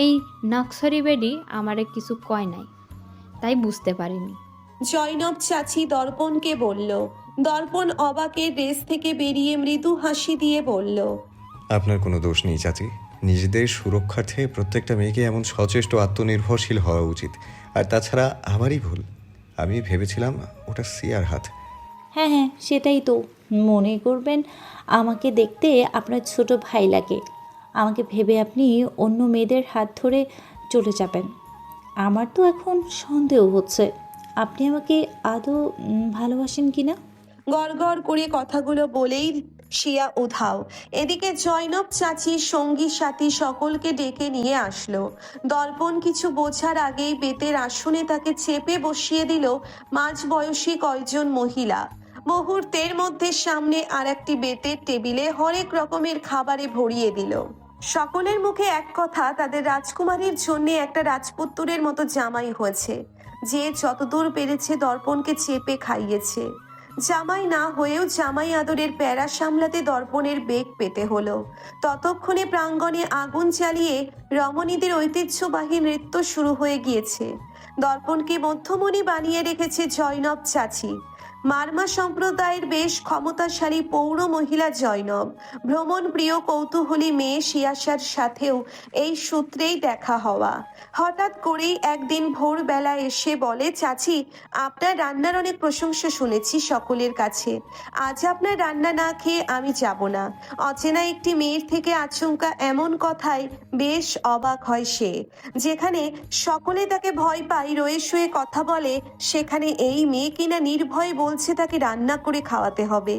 এই নকশরি বেডি আমারে কিছু কয় নাই, তাই বুঝতে পারিনি। জয়নব চাচি দর্পণকে বলল। দর্পণ অবাকের রেস থেকে বেরিয়ে মৃদু হাসি দিয়ে বলল, আপনার কোনো দোষ নেই চাচি। নিজেদের সুরক্ষার্থে প্রত্যেকটা মেয়েকে এমন সচেষ্ট আত্মনির্ভরশীল হওয়া উচিত। আর তাছাড়া আমারই ভুল, আমি ভেবেছিলাম ওটা সিয়ার হাত। হ্যাঁ হ্যাঁ, সেটাই তো। মনে করবেন আমাকে দেখতে আপনার ছোট ভাই লাগে। আমাকে ভেবে আপনি অন্য মেয়েদের হাত ধরে চলে যাবেন। আমার তো এখন সন্দেহ হচ্ছে আপনি আমাকে আদৌ ভালোবাসেন কি না। গড়গড় করে কথাগুলো বলেই শিয়া উধাও। এদিকে জয়নব চাচি সঙ্গী সাথী সকলকে ডেকে নিয়ে আসলো। দর্পণ কিছু বোঝার আগেই বেতের আসনে তাকে চেপে বসিয়ে দিল মাঝবয়সী কয়েকজন মহিলা। মুহূর্তের মধ্যে সামনে আর একটি বেতের টেবিলে হরেক রকমের খাবারে ভরিয়ে দিল। সকলের মুখে এক কথা, তাদের রাজকুমারীর জন্য একটা রাজপুত্তরের মতো জামাই হয়েছে, যে যতদূর পেরেছে দর্পণকে চেপে খাইয়েছে। জামাই না হয়েও জামাই আদরের প্যারা সামলাতে দর্পণের বেগ পেতে হলো। ততক্ষণে প্রাঙ্গণে আগুন জ্বালিয়ে রমণীদের ঐতিহ্যবাহী নৃত্য শুরু হয়ে গিয়েছে। দর্পণকে মধ্যমণি বানিয়ে রেখেছে জয়নব চাচি। মারমা সম্প্রদায়ের বেশ ক্ষমতাশালী পৌর মহিলা জয়নব। ভ্রমণ প্রিয় কৌতূহলী মেয়ে শিয়াশার সাথেও এই সূত্রেই দেখা হওয়া। হঠাৎ করেই একদিন ভোরবেলা এসে বলে, চাচি আপনার রান্নার অনেক প্রশংসা শুনেছি সকলের কাছে, আজ আপনার রান্না না খেয়ে আমি যাব না। অচেনা একটি মেয়ের থেকে আচমকা এমন কথায় বেশ অবাক হয় সে। যেখানে সকলে তাকে ভয় পায়, রয়ে শুয়ে কথা বলে, সেখানে এই মেয়ে কিনা নির্ভয়ে বলছে তাকে রান্না করে খাওয়াতে হবে।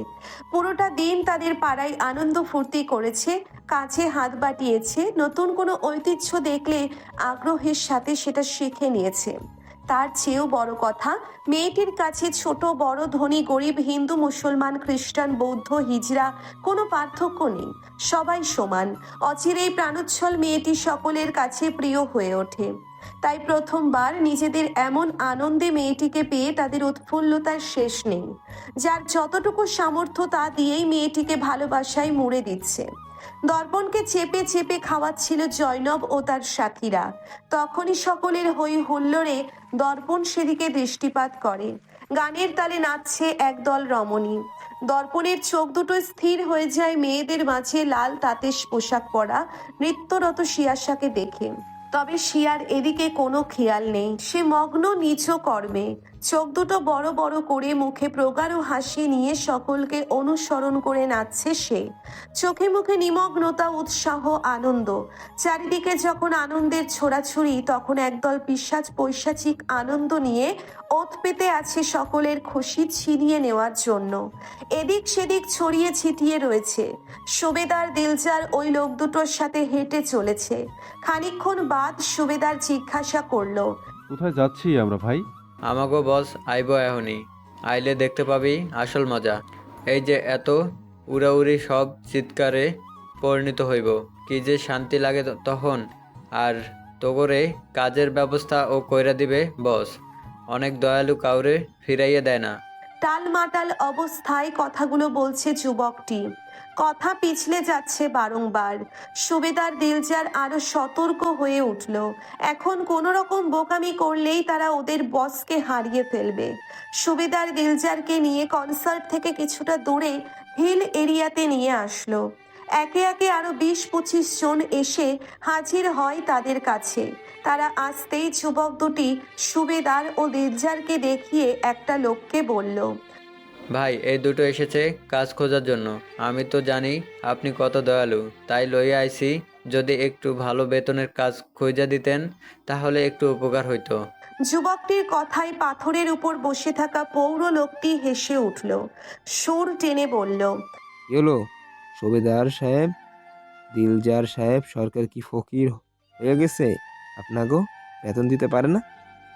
পুরোটা দিন তাদের পাড়ায় আনন্দ ফুর্তি করেছে, কাছে হাত বাটিয়েছে, নতুন কোনো ঐতিহ্য দেখলে আগ্রহের সাথে সেটা শিখে নিয়েছে। তার চেয়েও বড় কথা, মেয়েটির কাছে ছোট বড়, ধনী গরিব, হিন্দু মুসলমান, খ্রিস্টান বৌদ্ধ হিজড়া কোনো পার্থক্য নেই, সবাই সমান। অচিরেই প্রাণোচ্ছল মেয়েটি সকলের কাছে প্রিয় হয়ে ওঠে। তাই প্রথমবার নিজেদের এমন আনন্দে মেয়েটিকে পেয়ে তাদের উৎফুল্লতার শেষ নেই। যার যতটুকু সামর্থ্য তা দিয়েই মেয়েটিকে ভালোবাসায় মুড়ে দিচ্ছে। দর্পণকে চেপে চেপে খাওয়াচ্ছিল জয়নব ও তার সাথীরা। তখনই সকলের হই হুল্লোড়ে দর্পণ সেদিকে দৃষ্টিপাত করে। গানের তালে নাচছে একদল রমণী। দর্পণের চোখ দুটো স্থির হয়ে যায় মেয়েদের মাঝে লাল তাতেশ পোশাক পরা নৃত্যরত শিয়াশাকে দেখে। তবে শিয়ার এদিকে কোনো খেয়াল নেই, সে মগ্ন নিজ কর্মে। চোখ দুটো বড় বড় করে মুখে প্রগাঢ় হাসি নিয়ে সকলকে অনুসরণ করে নাচছে সে। চোখে মুখে নিমগ্নতা, উৎসাহ, আনন্দ। চারিদিকে যখন আনন্দের ছোড়াছুড়ি, তখন একদল পিশাচ পৈশাচিক আনন্দ নিয়ে ওত পেতে আছে সকলের খুশি ছিনিয়ে নেওয়ার জন্য। এদিক সেদিক ছড়িয়ে ছিটিয়ে রয়েছে। সুবেদার দিলজার ওই লোক দুটোর সাথে হেঁটে চলেছে। খানিকক্ষণ বাদ সুবেদার জিজ্ঞাসা করলো, কোথায় যাচ্ছি আমরা ভাই? আমাগো বস আইব এখনই, আইলে দেখতে পাবি আসল মজা। এই যে এত উড়াউড়ি সব চিৎকারে পরিণত হইব, কি যে শান্তি লাগে তখন। আর তোগরে কাজের ব্যবস্থা ও কইরা দিবে বস, অনেক দয়ালু, কাউরে ফিরাইয়া দেয় না। টালমাটাল অবস্থায় কথাগুলো বলছে যুবকটি। কথা পিছলে যাচ্ছে বারংবার। সুবেদার দিলজার আরো সতর্ক হয়ে উঠল। এখন কোনো রকম বোকামি করলেই তারা ওদের বসকে হারিয়ে ফেলবে। সুবেদার দিলজারকে নিয়ে কনসার্ট থেকে কিছুটা দূরে হিল এরিয়াতে নিয়ে আসলো। একে একে আরো 20-25 জন এসে হাজির হয় তাদের কাছে। তারা আসতেই যুবক দুটি সুবেদার ও দিলজারকে দেখিয়ে একটা লোককে বলল, ভাই এই দুটো এসেছে কাজ খোঁজার জন্য। আমি তো জানি আপনি কত দয়ালু, তাই লইয়া আইছি। যদি একটু ভালো বেতনের কাজ খুঁজে দিতেন তাহলে একটু উপকার হইতো। যুবকটির কথায় পাথরের উপর বসে থাকা পৌর লোকটি হেসে উঠল। সুর টেনে বলল, কি হলো সুবেদার সাহেব? দিলজার সাহেব সরকার কি ফকির হয়ে গেছে? আপনাগো বেতন দিতে পারে না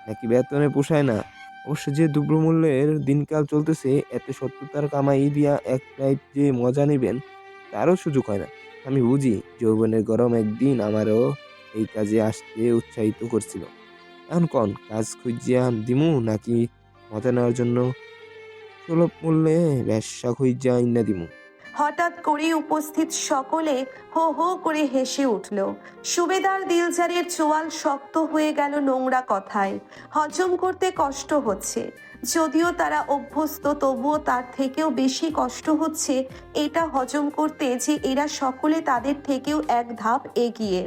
নাকি বেতনে পোষায় না? অবশ্য যে দ্রব্যমূল্যের দিনকাল চলতেছে, এত সত্যতার কামাই দিয়া এক রাইত যে মজা নেবেন তারও সুযোগ হয় না। আমি বুঝি যৌবনের গরম একদিন আমারও এই কাজে আসতে উৎসাহিত করছিল। এখন কোন কাজ খুঁজিয়া দিমু নাকি মজা নেওয়ার জন্য সুলভ মূল্যে ব্যবসা খুঁজিয়া ইন্না দিমু? হঠাৎ করে উপস্থিত সকলে হো হো করে হেসে উঠল। সুবেদার দিলজারের চোয়াল শক্ত হয়ে গেল নোংরা কথায়। হজম করতে কষ্ট হচ্ছে। যদিও তারা অভ্যস্ত, তবুও তার থেকেও বেশি কষ্ট হচ্ছে এটা হজম করতে যে এরা সকলে তাদের থেকেও এক ধাপ এগিয়ে।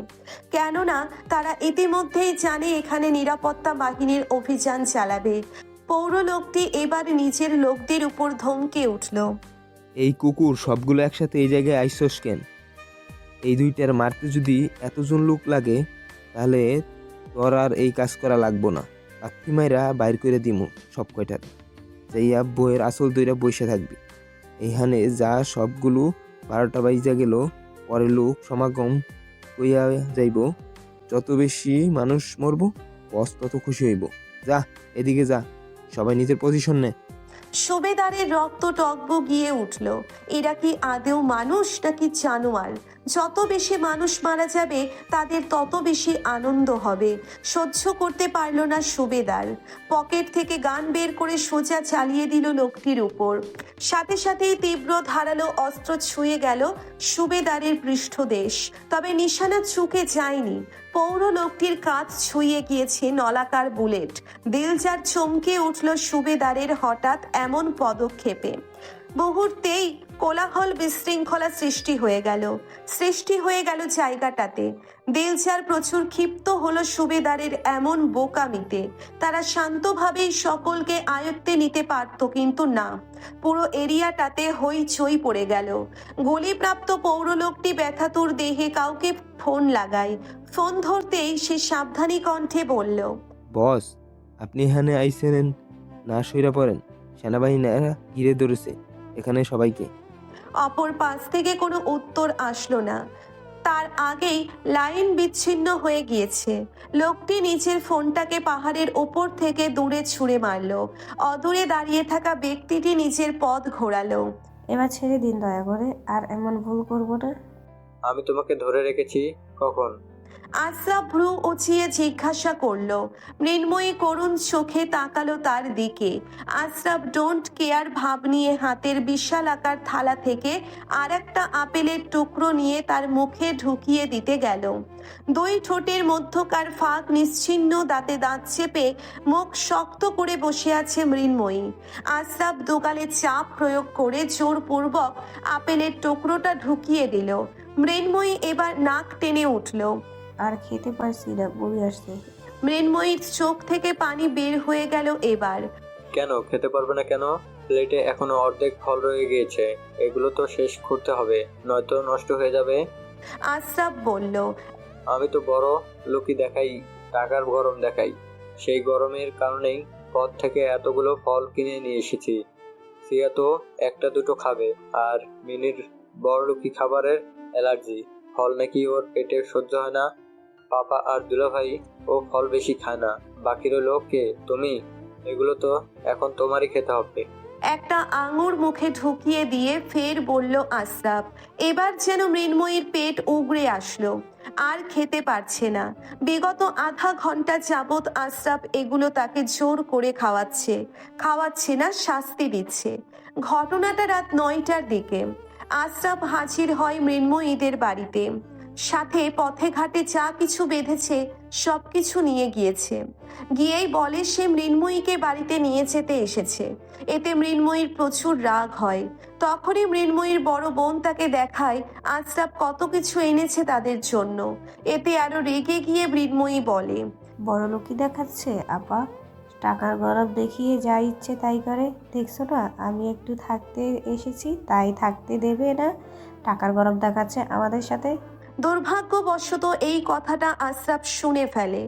কেননা তারা ইতিমধ্যেই জানে এখানে নিরাপত্তা বাহিনীর অভিযান চালাবে। পৌর লোকটি এবার নিজের লোকদের উপর ধমকে উঠল। এই কুকুর সবগুলো একসাথে এই জায়গায় আইসোস কেন? এই দুইটার মারতে যদি এতজন লোক লাগে তাহলে তোর আর এই কাজ করা লাগবো না। পাখি মাইরা বাইর করে দিমু সব কয়টার। যাইয়া বইয়ের আসল দইরা বসে থাকবি। এইখানে যা সবগুলো 12টা বাজা গেল, পরে লোক সমাগম কইয়া যাইব। যত বেশি মানুষ মরবো বস তত খুশি হইব। যা এদিকে যা, সবাই নিজের পজিশন নে। সুবেদারের রক্ত টগবগিয়ে উঠল। এরা কি আদেও মানুষ নাকি জানোয়ার? যত বেশি মানুষ মারা যাবে তাদের তত বেশি আনন্দ হবে। সহ্য করতে পারল না সুবেদার। পকেট থেকে গান বের করে সোজা চালিয়ে দিল লোকটির উপর। সাথে সাথেই তীব্র ধারালো অস্ত্র ছুঁয়ে গেল সুবেদারের পৃষ্ঠদেশ। তবে নিশানা চুকে যায়নি। পৌর লোকটির কাঁধ ছুঁয়ে গিয়েছে নলাকার বুলেট। দিলজার চমকে উঠল সুবেদারের হঠাৎ এমন পদক্ষেপে। মুহূর্তেই কোলাহল বিশৃঙ্খলা সৃষ্টি হয়ে গেল জায়গাটাতে। দিলজার প্রচুর ক্ষিপ্ত হলো সুবেদারের এমন বোকামিতে। তারা শান্তভাবেই সকলকে আয়ত্তে নিতে পারত, কিন্তু না, পুরো এরিয়াটাতে হইচই পড়ে গেল। গুলিপ্রাপ্ত পৌরলোকটি ব্যথাতুর দেহে কাউকে ফোন লাগায়। ফোন ধরতেই সে সাবধানী কণ্ঠে বলল, বস, আপনি এখানে আইসেন না সইরা পড়েন। সেনাবাহিনীরা ঘিরে ধরেছে এখানে সবাইকে। অপর পাশ থেকে কোনো উত্তর আসলো না। তার আগেই লাইন বিচ্ছিন্ন হয়ে গিয়েছে। লোকটি নিজের ফোনটাকে পাহাড়ের ওপর থেকে দূরে ছুঁড়ে মারল। অদূরে দাঁড়িয়ে থাকা ব্যক্তিটি নিজের পথ ঘোরালো। এবার ছেড়ে দিন দয়া করে, আর এমন ভুল করব না। আমি তোমাকে ধরে রেখেছি কখন? আশরাফ ভ্রু উঁচিয়ে জিজ্ঞাসা করলো। মৃন্ময়ী করুণ চোখে তাকালো তার দিকে। আশরাফ ডোন্ট কেয়ার ভাব নিয়ে হাতের বিশাল আকার থালা থেকে আর একটা আপেলের টুকরো নিয়ে তার মুখে ঢুকিয়ে দিতে গেল। দুই ঠোঁটের মধ্যকার ফাঁক নিশ্চিহ্ন, দাঁতে দাঁত চেপে মুখ শক্ত করে বসে আছে মৃন্ময়ী। আশরাফ দুগালে চাপ প্রয়োগ করে জোরপূর্বক আপেলের টুকরোটা ঢুকিয়ে দিল। মৃন্ময়ী এবার নাক টেনে উঠল। আর খেতে পারছি না, বমি আসছে। মৃন্ময়ীর চোখ থেকে পানি বের হয়ে গেল এবার। কেন খেতে পারবে না কেন? প্লেটে এখনো অর্ধেক ফল রয়ে গিয়েছে, এগুলো তো শেষ করতে হবে, নয়তো নষ্ট হয়ে যাবে। আশরাফ বলল, আমি তো বড় লোকই দেখাই, টাকার গরম দেখাই। সেই গরমের কারণেই পথ থেকে এতগুলো ফল কিনে নিয়ে এসেছি। সিয়া তো একটা দুটো খাবে, আর মিনির বড়লোকি খাবারের অ্যালার্জি। ফল নাকি ওর পেটে সহ্য হয় না। পাপা আর দুলাভাই ও ফল বেশি খায় না। বাকি রইল কে? তুমি। এগুলো তো এখন তোমারই খেতে হবে। একটা আঙুর মুখে ঢুকিয়ে দিয়ে ফের বলল আশরাফ। এবার যেন মৃন্ময়ীর পেট উগড়ে আসলো, আর খেতে পারছে না। বিগত আধা ঘন্টা যাবৎ আশরাফ এগুলো তাকে জোর করে খাওয়াচ্ছে না, শাস্তি দিচ্ছে। ঘটনাটা রাত 9টার দিকে। আশরাফ হাজির হয় মৃন্ময়ীদের বাড়িতে। সাথে পথে ঘাটে যা কিছু বেঁধেছে সবকিছু নিয়ে গিয়েছে। গিয়েই বলে সে মৃন্ময়ীকে বাড়িতে নিয়ে যেতে এসেছে। এতে মৃন্ময়ীর প্রচুর রাগ হয়। তখনই মৃন্ময়ীর বড় বোন তাকে দেখায় আশরাফ কত কিছু এনেছে তাদের জন্য। এতে আরো রেগে গিয়ে মৃন্ময়ী বলে, বড় লোকই দেখাচ্ছে আপা, টাকার গরম দেখিয়ে যা ইচ্ছে তাই করে। দেখছো না, আমি একটু থাকতে এসেছি তাই থাকতে দেবে না? টাকার গরম দেখাচ্ছে আমাদের সাথে। দুর্ভাগ্যবশত এই কথাটা আশরাফ শুনে ফেলে।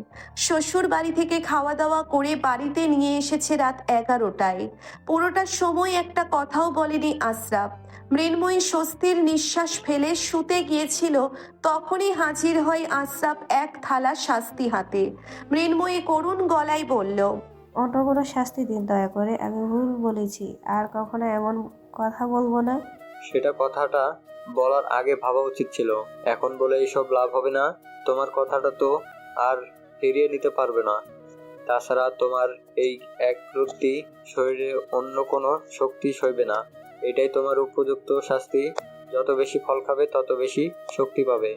শ্বশুর বাড়ি থেকে খাওয়া দাওয়া করে বাড়িতে নিয়ে এসেছে রাত 11টায়। পুরোটা সময় একটা কথাও বলেনি আশরাফ। মৃন্ময়ী স্বস্তির নিঃশ্বাস ফেলে শুতে গিয়েছিল, তখনই হাজির হয় আশরাফ এক থালা শাস্তি হাতে। মৃন্ময়ী করুণ গলায় বলল, অন্য কোনো শাস্তি দিন দয়া করে, আমি ভুল বলেছি, আর কখনো এমন কথা বলবো না। সেটা কথাটা বলার আগে ভাবা উচিত ছিল। এখন বলে এইসব লাভ হবে না। তোমার কথাটা তো আর ফিরিয়ে নিতে পারবে না। তাছাড়া তোমার এই একরত্তি শরীরে অন্য কোনো শক্তি সইবে না। এটাই তোমার উপযুক্ত শাস্তি। যত বেশি ফল খাবে তত বেশি শক্তি পাবে।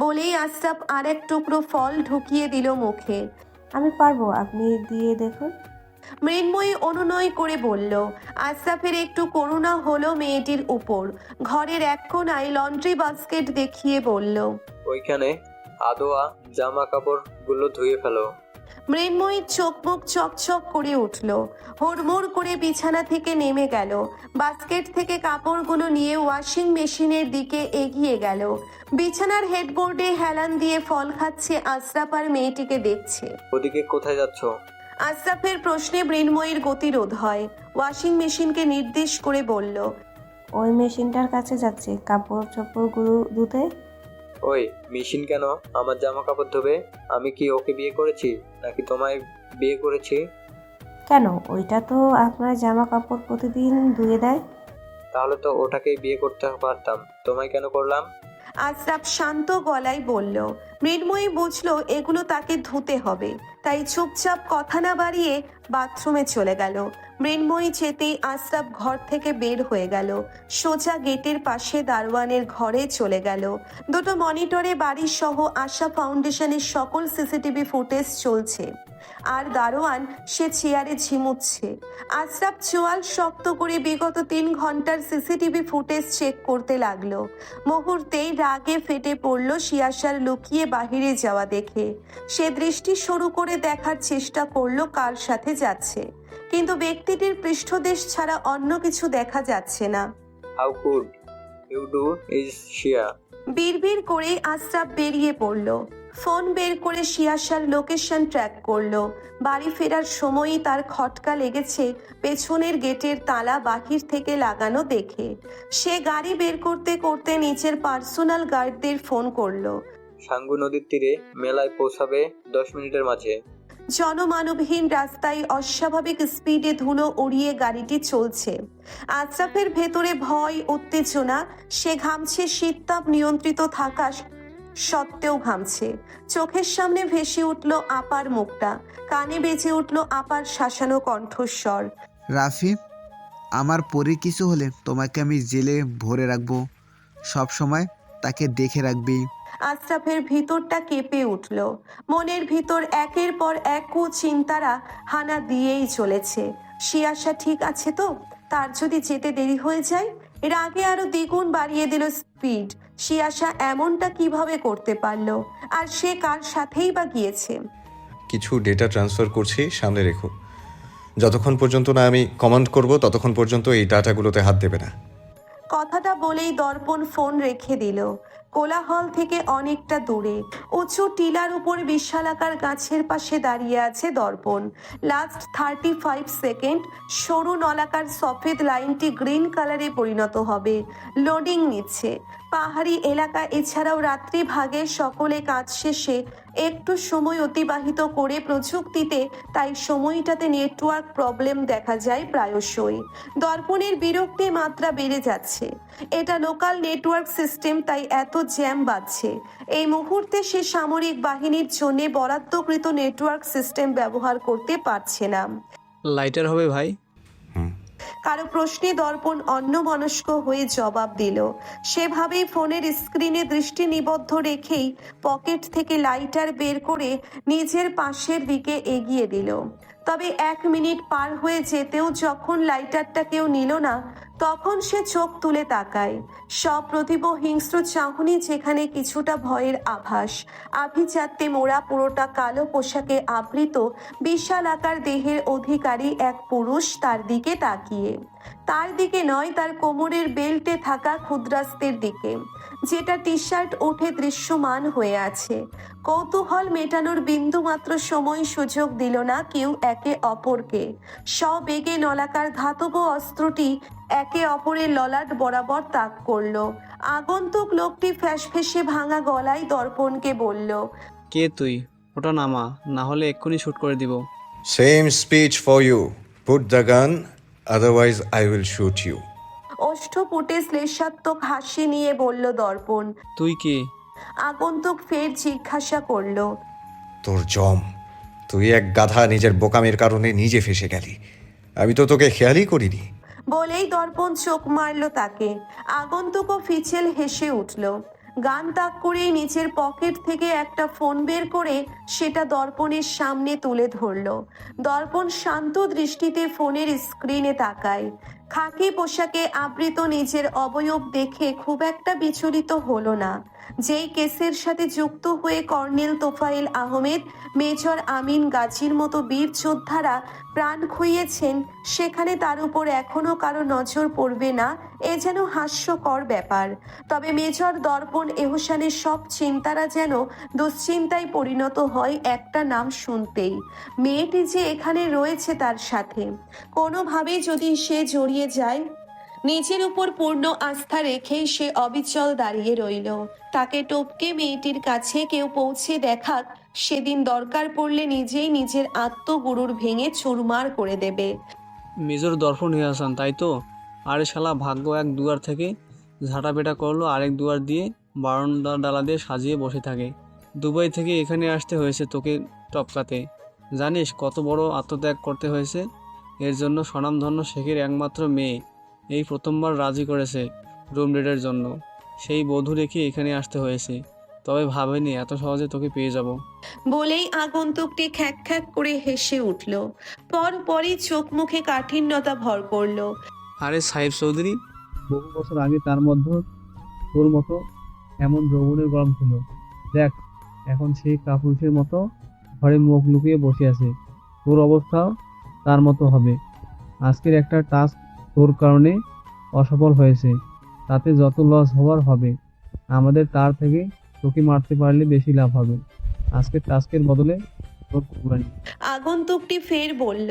বলেই আশরাফ আর এক টুকরো ফল ঢুকিয়ে দিল মুখে। আমি পারবো, আপনি দিয়ে দেখুন। মৃন্ময়ী অনুনয় করে বলল। আশরাফের একটু করুণা হলো মেয়েটির উপর। ঘরের এক কোণায় লন্ড্রি বাস্কেট দেখিয়ে বলল, ওইখানে আদোয়া জামা কাপড় গুলো ধুয়ে ফেলো। মৃন্ময়ীর চোখ মুখ চকচক করে উঠল। হুড়মুড় করে বিছানা থেকে নেমে গেল। বাস্কেট থেকে কাপড়গুলো নিয়ে ওয়াশিং মেশিনের দিকে এগিয়ে গেল। বিছানার হেডবোর্ডে হেলান দিয়ে ফল খাচ্ছে আশরাফ আর মেয়েটিকে দেখছে। ওদিকে কোথায় যাচ্ছ? আশরাফের প্রশ্নে মৃন্ময়ীর গতিরোধ হয়। ওয়াশিং মেশিনকে নির্দেশ করে বলল, ওই মেশিনটার কাছে যাচ্ছে কাপড় চোপড়গুলো ধুতে। ওই মেশিন কেন আমার জামা কাপড় ধোবে? আমি কি ওকে বিয়ে করেছি নাকি তোমায় বিয়ে করেছি? কেন, ওইটা তো আপনার জামা কাপড় প্রতিদিন ধুয়ে দেয়। তাহলে তো ওটাকেই বিয়ে করতে পারতাম, তোমায় কেন করলাম? আশরাফ শান্ত গলায় বলল। মৃন্ময়ী বুঝলো এগুলো তাকে ধুতে হবে, তাই চুপচাপ কথা না বাড়িয়ে বাথরুমে চলে গেল। মৃন্ময়ী যেতেই আশরাফ ঘর থেকে বের হয়ে গেল। সোজা গেটের পাশে দারোয়ানের ঘরে চলে গেল। দুটো মনিটরে বাড়ির সহ আশা ফাউন্ডেশনের সকল সিসিটিভি ফুটেজ চলছে, আর দারোয়ান সে চেয়ারে ঝিমুচ্ছে। আশরাফ চোয়াল শক্ত করে বিগত 3 ঘন্টার সিসিটিভি ফুটেজ চেক করতে লাগলো। মুহূর্তেই রাগে ফেটে পড়ল শিয়াশার লুকিয়ে বাহিরে যাওয়া দেখে। সে দৃষ্টি শুরু করে দেখার চেষ্টা করলো কার সাথে যাচ্ছে, কিন্তু ব্যক্তিটির পৃষ্ঠদেশ ছাড়া অন্য কিছু দেখা যাচ্ছে না। How could you do is Siya? বিড়বিড় করেই আশরাফ বেরিয়ে পড়ল। ফোন বের করে শিয়াশার লোকেশন ট্র্যাক করলো। বাড়ি ফেরার সময়ই তার খটকা লেগেছে পেছনের গেটের তালা বাহির থেকে লাগানো দেখে। সে গাড়ি বের করতে করতে নিচের পার্সোনাল গার্ডদের ফোন করলো। সাঙ্গু নদীর তীরে মেলায় পৌঁছাবে 10 মিনিটের মাঝে। জনমানবহীন রাস্তায় অস্বাভাবিক স্পিডে ধুলো উড়িয়ে গাড়িটি চলছে। আশরাফের ভেতরে ভয়, উত্তেজনা। সে ঘামছে, শীততাপ নিয়ন্ত্রিত থাকা সত্ত্বেও ঘামছে। চোখের সামনে ভেসে উঠল আপার মুখটা, কানে বেজে উঠল আপার শাসানো কণ্ঠস্বর। রাফি, আমার পরে কিছু হলে তোমাকে আমি জেলে ভরে রাখবো, সব সময় তাকে দেখে রাখবি। আশরাফের ভিতরটা কেঁপে উঠল। মনের ভিতর একের পর এক কুচিন্তারা হানা দিয়েই চলেছে। শিয়াশা ঠিক আছে তো? তার যদি যেতে দেরি হয়ে যায়? এর আগে আরো দ্বিগুণ বাড়িয়ে দিল স্পিড। শিয়াশা এমনটা কিভাবে করতে পারলো? আর সে কার সাথেই বা গিয়েছে? কিছু ডেটা ট্রান্সফার করছি, সামনে রেখো। যতক্ষণ পর্যন্ত না আমি কমান্ড করব ততক্ষণ পর্যন্ত এই ডাটাগুলোতে হাত দেবে না। কথাটা বলেই দর্পণ ফোন রেখে দিল। কোলাহল থেকে অনেকটা দূরে উঁচু টিলার উপর বিশালাকার গাছের পাশে দাঁড়িয়ে আছে দর্পণ। লাস্ট 35 সেকেন্ড সরু নলাকার সফেদ লাইনটি গ্রিন কালারে পরিণত হবে। লোডিং নিচ্ছে। পাহাড়ি এলাকা এছাড়াও রাত্রি ভাগে সকলে কাজ শেষে একটু সময় অতিবাহিত করে প্রযুক্তিতে, তাই সময়টাতে নেটওয়ার্ক প্রবলেম দেখা যায় প্রায়শই। দর্পণের বিরক্তি মাত্রা বেড়ে যাচ্ছে। এটা লোকাল নেটওয়ার্ক সিস্টেম, তাই এত জ্যাম বাজছে। এই মুহূর্তে সে সামরিক বাহিনীর জন্য বরাদ্দকৃত নেটওয়ার্ক সিস্টেম ব্যবহার করতে পারছে না। লাইটার হবে ভাই? কারো প্রশ্নে দর্পণ অন্যমনস্ক হয়ে জবাব দিল। সেভাবেই ফোনের স্ক্রিনে দৃষ্টি নিবদ্ধ রেখেই পকেট থেকে লাইটার বের করে নিজের পাশের দিকে এগিয়ে দিল। তবে 1 মিনিট পার হয়ে যেতেও যখন লাইটারটা কেউ নিল না, তখন সে চোখ তুলে তাকায়। সপ্রতিভ হিংস্র চাহনি, যেখানে কিছুটা ভয়ের আভাস। আভিজাত্যে মোড়া, পুরোটা কালো পোশাকে আবৃত বিশাল আকার দেহের অধিকারী এক পুরুষ তার দিকে তাকিয়ে। তার দিকে নয়, তার কোমরের বেল্টে থাকা ক্ষুদ্রাস্তের দিকে, যেটা টি শার্ট উঠে দৃশ্যমান হয়ে আছে। কৌতূহল মেটানোর বিন্দুমাত্র সময় সুযোগ দিল না কেউ একে অপরকে। সবেগে নলাকার ধাতব অস্ত্রটি একে অপরের ললাট বরাবর তাক করলো। আগন্তুক লোকটি ফ্যাসফেসে ভাঙা গলায় দর্পণকে বলল, কে তুই? ওটা নামা, না হলে এক্ষুনি শুট করে দিব। Same speech for you, put the gun, otherwise I will shoot you. ওষ্ঠপুটে শ্লেষাত্মক হাসি নিয়ে বলল দর্পণ। তুই কি? আগন্তুক ফের জিজ্ঞাসা করলো, তোর জম, তুই এক গাধা, নিজের বোকামের কারণে নিজে ফেসে গেলি। আমি তো তোকে খেয়ালই করিনি। বলেই দর্পণ চোখ মারল তাকে। আগন্তুকও ফিচেল হেসে উঠল। গান তাক করেই নিচের পকেট থেকে একটা ফোন বের করে সেটা দর্পণের সামনে তুলে ধরলো। দর্পণ শান্ত দৃষ্টিতে ফোনের স্ক্রিনে তাকায়। খাকি পোশাকে আবৃত নিজের অবয়ব দেখে খুব একটা বিচলিত হলো না। যেই কেসের সাথে যুক্ত হয়ে কর্নেল তোফায়েল আহমেদ, মেজর আমিন গাজীর মতো বীর যোদ্ধারা প্রাণ খুইয়েছেন, সেখানে তার উপর এখনো কারো নজর পড়বে না, এ যেন হাস্যকর ব্যাপার। তবে মেজর দর্পণ এহসানের সব চিন্তারা যেন দুশ্চিন্তায় পরিণত হয় একটা নাম শুনতেই। মেয়েটি যে এখানে রয়েছে তার সাথে, কোনোভাবেই যদি সে জড়িয়ে যায়, নিজের উপর পূর্ণ আস্থা রেখেই সে অবিচল দাঁড়িয়ে রইল। তাকে টপকে মেয়েটির কাছে কেউ পৌঁছে দেখাক, সেদিন দরকার পড়লে নিজেই নিজের আত্মগুরুর ভেঙে চুরমার করে দেবে। মেজর দর্পণ হাসান, তাই তো? আরে শালা, ভাগ্য এক দুয়ার থেকে ঝাঁটাপেটা করলো, আরেক দুয়ার দিয়ে বারান্দা ডালা দিয়ে সাজিয়ে বসে থাকে। দুবাই থেকে এখানে আসতে হয়েছে তোকে টপকাতে। জানিস কত বড় আত্মত্যাগ করতে হয়েছে এর জন্য? স্বনামধন্য শেখের একমাত্র মেয়ে এই প্রথমবার রাজি করেছে রুম রেটের জন্য। সেই বধূ রেখে এখানে আসতে হয়েছে, তবে ভাবিনি এত সহজে তোকে পেয়ে যাব। বলেই আগন্তুকটি খ্যাক খ্যাক করে হেসে উঠল। পরপরই চোখ মুখে কাঠিন্যতা ভর করলো। আরে সাহেব চৌধুরী, বহু বছর আগে তার মধ্যে তোর মতো এমন যৌবনের গরম ছিল। দেখ এখন সেই কাপুরুষের মতো ঘরে মুখ লুকিয়ে বসে আছে। তোর অবস্থাও তার মতো হবে। আজকের একটা টাস্ক তোর কারণে অসফল হয়েছে, তাতে যত লস হওয়ার হবে আমাদের, তার থেকে তোকে মারতে পারলে বেশি লাভ হবে। আজকের টাস্কের বদলে তোর কুরবানি। আগন্তুকটি ফের বলল।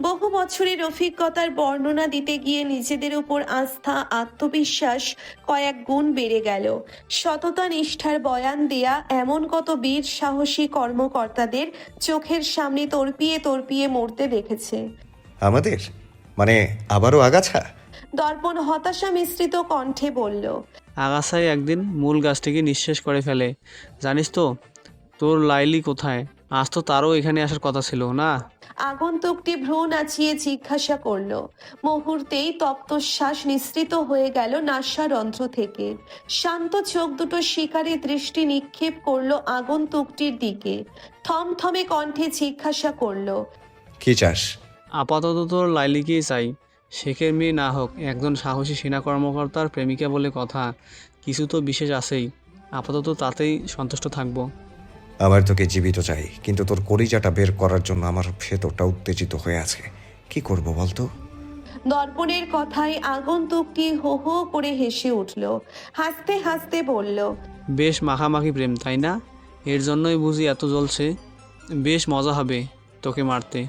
বহু বছরের অভিজ্ঞতার বর্ণনা দিতে গিয়ে নিজেদের উপর আস্থা, আত্মবিশ্বাস কয়েক গুণ বেড়ে গেল। সততা নিষ্ঠার বয়ান দেয়া এমন কত বীর সাহসী কর্মকর্তাদের চোখের সামনে তর্পিয়ে তর্পিয়ে মরতে দেখেছে। আমাদের মানে আবারও আগাছা? দর্পণ হতাশা মিশ্রিত কণ্ঠে বলল। আগাছায় একদিন মূল গাছটিকে নিঃশেষ করে ফেলে। জানিস তো তোর লাইলি কোথায়? আজ তো তারও এখানে আসার কথা ছিল না? আগন্তুকটি ভ্রু নাচিয়ে জিজ্ঞাসা করলো। মুহূর্তেই তপ্তশ্বাস নিঃসৃত হয়ে গেল নাসারন্ধ্র থেকে। শান্ত চোখ দুটো শিকারে দৃষ্টি নিক্ষেপ করলো আগন্তুকটির দিকে। থমথমে কণ্ঠে জিজ্ঞাসা করলো। কি চাস? আপাতত তোর লাইলিকেই চাই। শেখের মেয়ে না হোক, একজন সাহসী সেনা কর্মকর্তার প্রেমিকা বলে কথা, কিছু তো বিশেষ আছেই। আপাতত তাতেই সন্তুষ্ট থাকবো। আমার তোকে জীবিত চাই, কিন্তু তোর কলিজাটা বের করার জন্য আমার ভেতরটা উত্তেজিত হয়ে আছে। কি করব বলতো? দর্পণের কথায় আগন্তুকটি হো হো করে হেসে উঠল। হাসতে হাসতে বলল। বেশ মাখামাখি প্রেম, তাই না? এর জন্যই বুঝি এত জ্বলছে। বেশ মজা হবে তোকে মারতে।